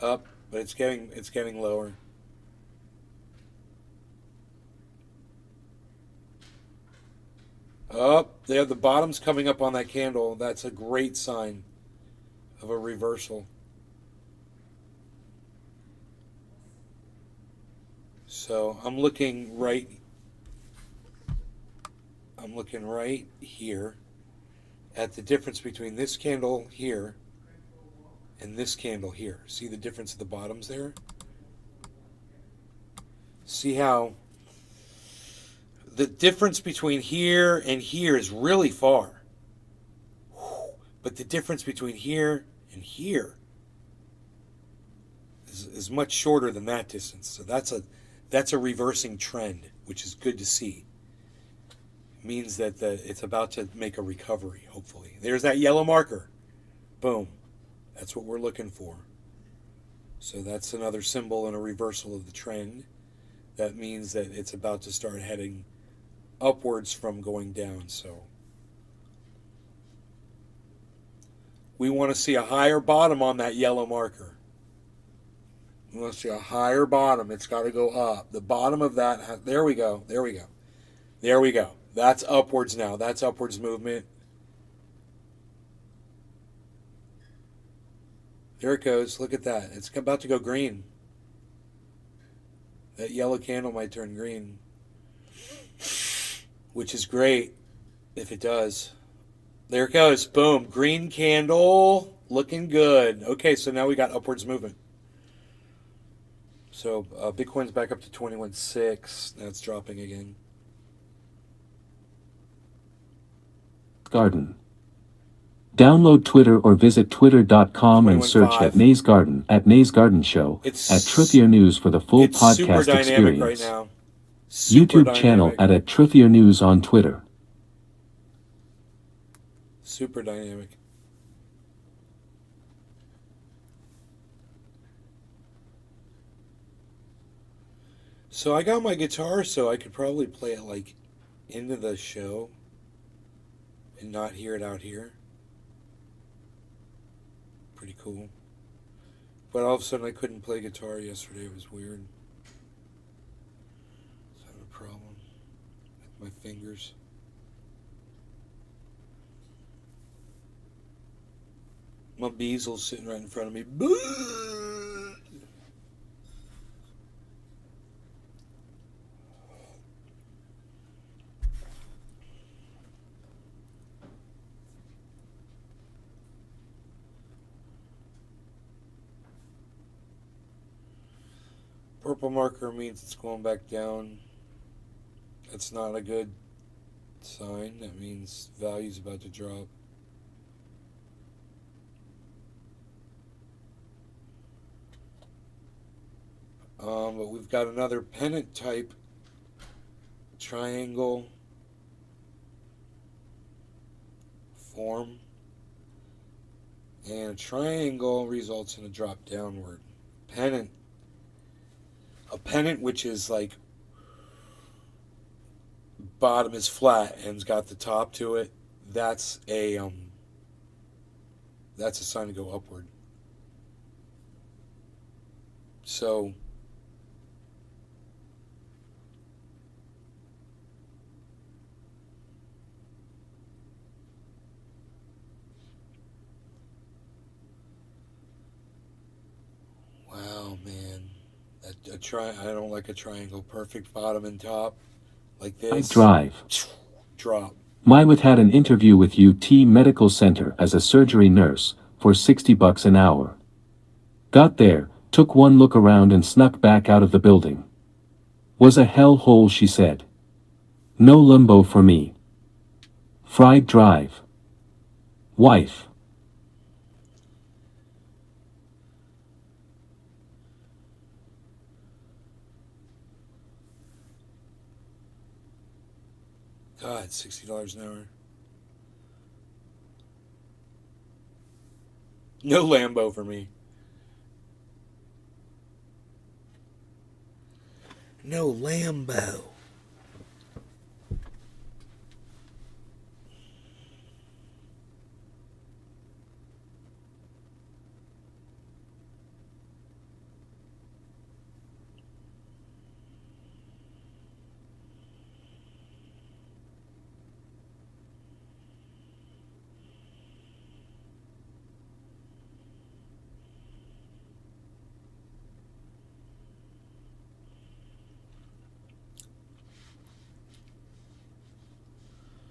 Up, but it's getting lower. Up there, the bottom's coming up on that candle. That's a great sign of a reversal. So I'm looking right here at the difference between this candle here and this candle here. See the difference of the bottoms there? See how the difference between here and here is really far. But the difference between here and here is much shorter than that distance. So that's a reversing trend, which is good to see. It means that it's about to make a recovery, hopefully. There's that yellow marker. Boom. That's what we're looking for. So that's another symbol and a reversal of the trend. That means that it's about to start heading upwards from going down. So we want to see a higher bottom on that yellow marker. We want to see a higher bottom. It's got to go up. The bottom of that, there we go. There we go. There we go. That's upwards now. That's upwards movement. There it goes. Look at that. It's about to go green. That yellow candle might turn green, which is great if it does. There it goes. Boom. Green candle. Looking good. Okay, so now we got upwards movement. So Bitcoin's back up to 21.6. Now it's dropping again. Garden. Download Twitter or visit twitter.com and search at 21.5. Nays Garden at Nays Garden Show It's at Truthier News for the full It's super podcast dynamic right experience. now. Super YouTube channel dynamic. at Truthier News on Twitter. Super dynamic. So I got my guitar so I could probably play it like into the show and not hear it out here. Pretty cool. But all of a sudden I couldn't play guitar yesterday. It was weird. I was having a problem with my fingers. My Beasel's sitting right in front of me. Boo! Purple marker means it's going back down. That's not a good sign. That means value's about to drop. But we've got another pennant type triangle form. And a triangle results in a drop downward. Pennant. A pennant which is like bottom is flat and's got the top to it. That's a sign to go upward. So I don't like a triangle. Perfect bottom and top, like I this. drive. Drop. Mywit had an interview with UT Medical Center as a surgery nurse, for $60 an hour. Got there, took one look around and snuck back out of the building. Was a hellhole, she said. No limbo for me. Fried drive. Wife. God, $60 an hour. No Lambo for me. No Lambo.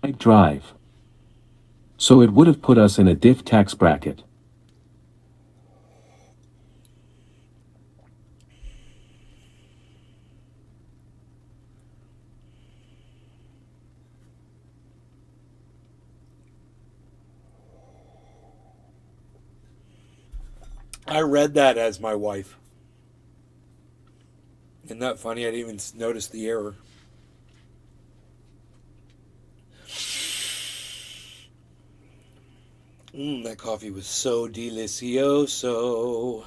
I drive. So it would have put us in a diff tax bracket. I read that as my wife. Isn't that funny? I didn't even notice the error. That coffee was so delicioso.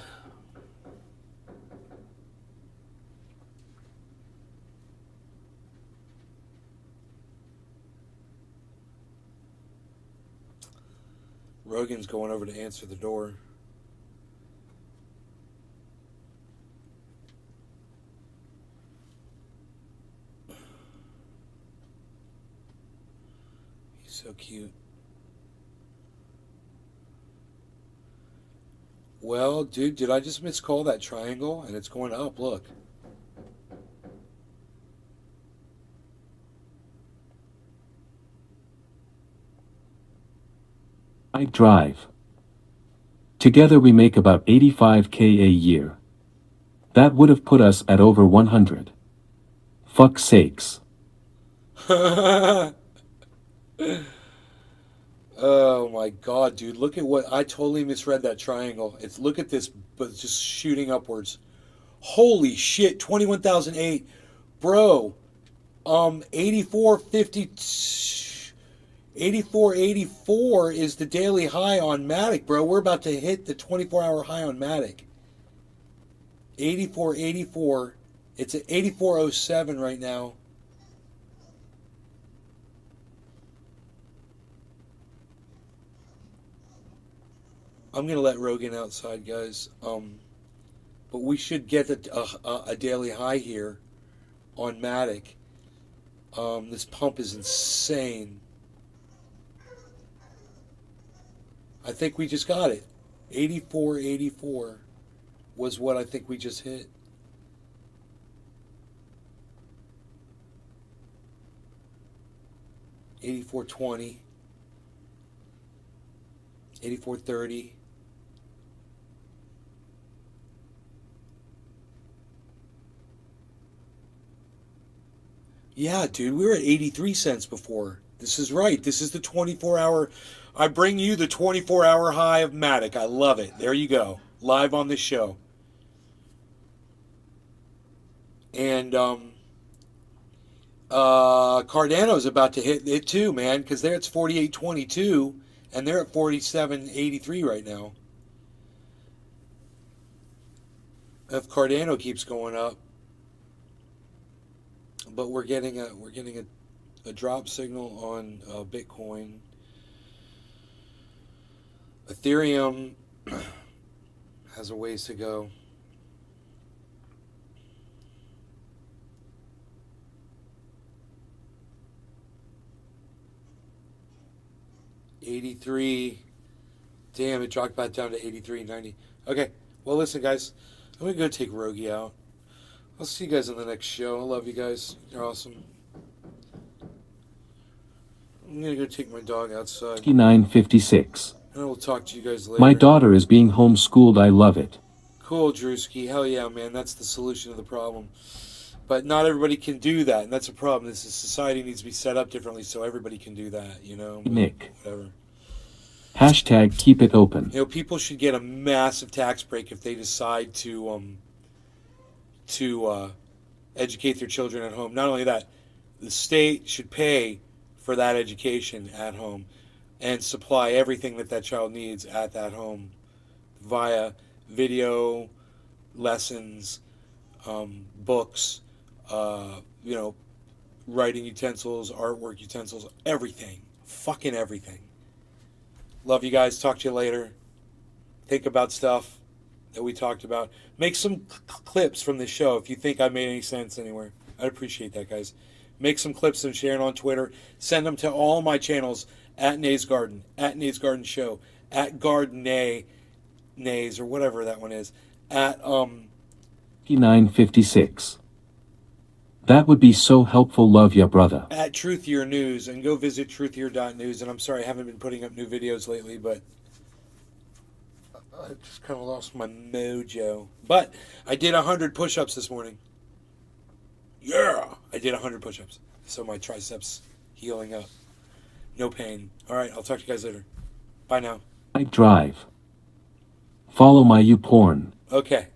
Rogan's going over to answer the door. He's so cute. Well, dude, did I just miscall that triangle? And it's going up, look. I drive. Together we make about $85K a year. That would have put us at over 100. Fuck sakes. Oh my god, dude. Look at what I totally misread that triangle. It's look at this, but it's just shooting upwards. Holy shit, 21,008. Bro, 8450 8484 is the daily high on Matic, bro. We're about to hit the 24-hour high on Matic. 8484. It's at 8407 right now. I'm gonna let Rogan outside, guys. But we should get a daily high here on Matic. This pump is insane. I think we just got it. 84.84 was what I think we just hit. $84.20. $84.30. Yeah, dude, we were at 83 cents before. This is right. This is the 24-hour. I bring you the 24-hour high of Matic. I love it. There you go. Live on this show. And Cardano's about to hit it too, man, because there it's 48.22, and they're at 47.83 right now. If Cardano keeps going up, but we're getting a drop signal on Bitcoin. Ethereum has a ways to go. $83. Damn, it dropped back down to $83.90. Okay, well listen, guys, I'm gonna go take Rogie out. I'll see you guys on the next show. I love you guys. You're awesome. I'm gonna go take my dog outside. 956. And I will talk to you guys later. My daughter is being homeschooled. I love it. Cool, Drewski. Hell yeah, man. That's the solution to the problem. But not everybody can do that, and that's a problem. This society needs to be set up differently so everybody can do that, you know? Nick. Whatever. Hashtag keep it open. You know, people should get a massive tax break if they decide to educate their children at home. Not only that, the state should pay for that education at home and supply everything that that child needs at that home via video, lessons, books, you know, writing utensils, artwork utensils, everything. Fucking everything. Love you guys. Talk to you later. Think about stuff that we talked about. Make some clips from this show if you think I made any sense anywhere. I'd appreciate that, guys. Make some clips and share it on Twitter. Send them to all my channels at Nays Garden, at Nays Garden Show, at Garden Nays, or whatever that one is, at 956. That would be so helpful. Love ya, brother. at Truthier News, and go visit truthier.news. And I'm sorry I haven't been putting up new videos lately, but I just kind of lost my mojo. But I did 100 push-ups this morning. Yeah, I did 100 push-ups. So my triceps healing up. No pain. All right, I'll talk to you guys later. Bye now. I drive. Follow my YouPorn. Okay.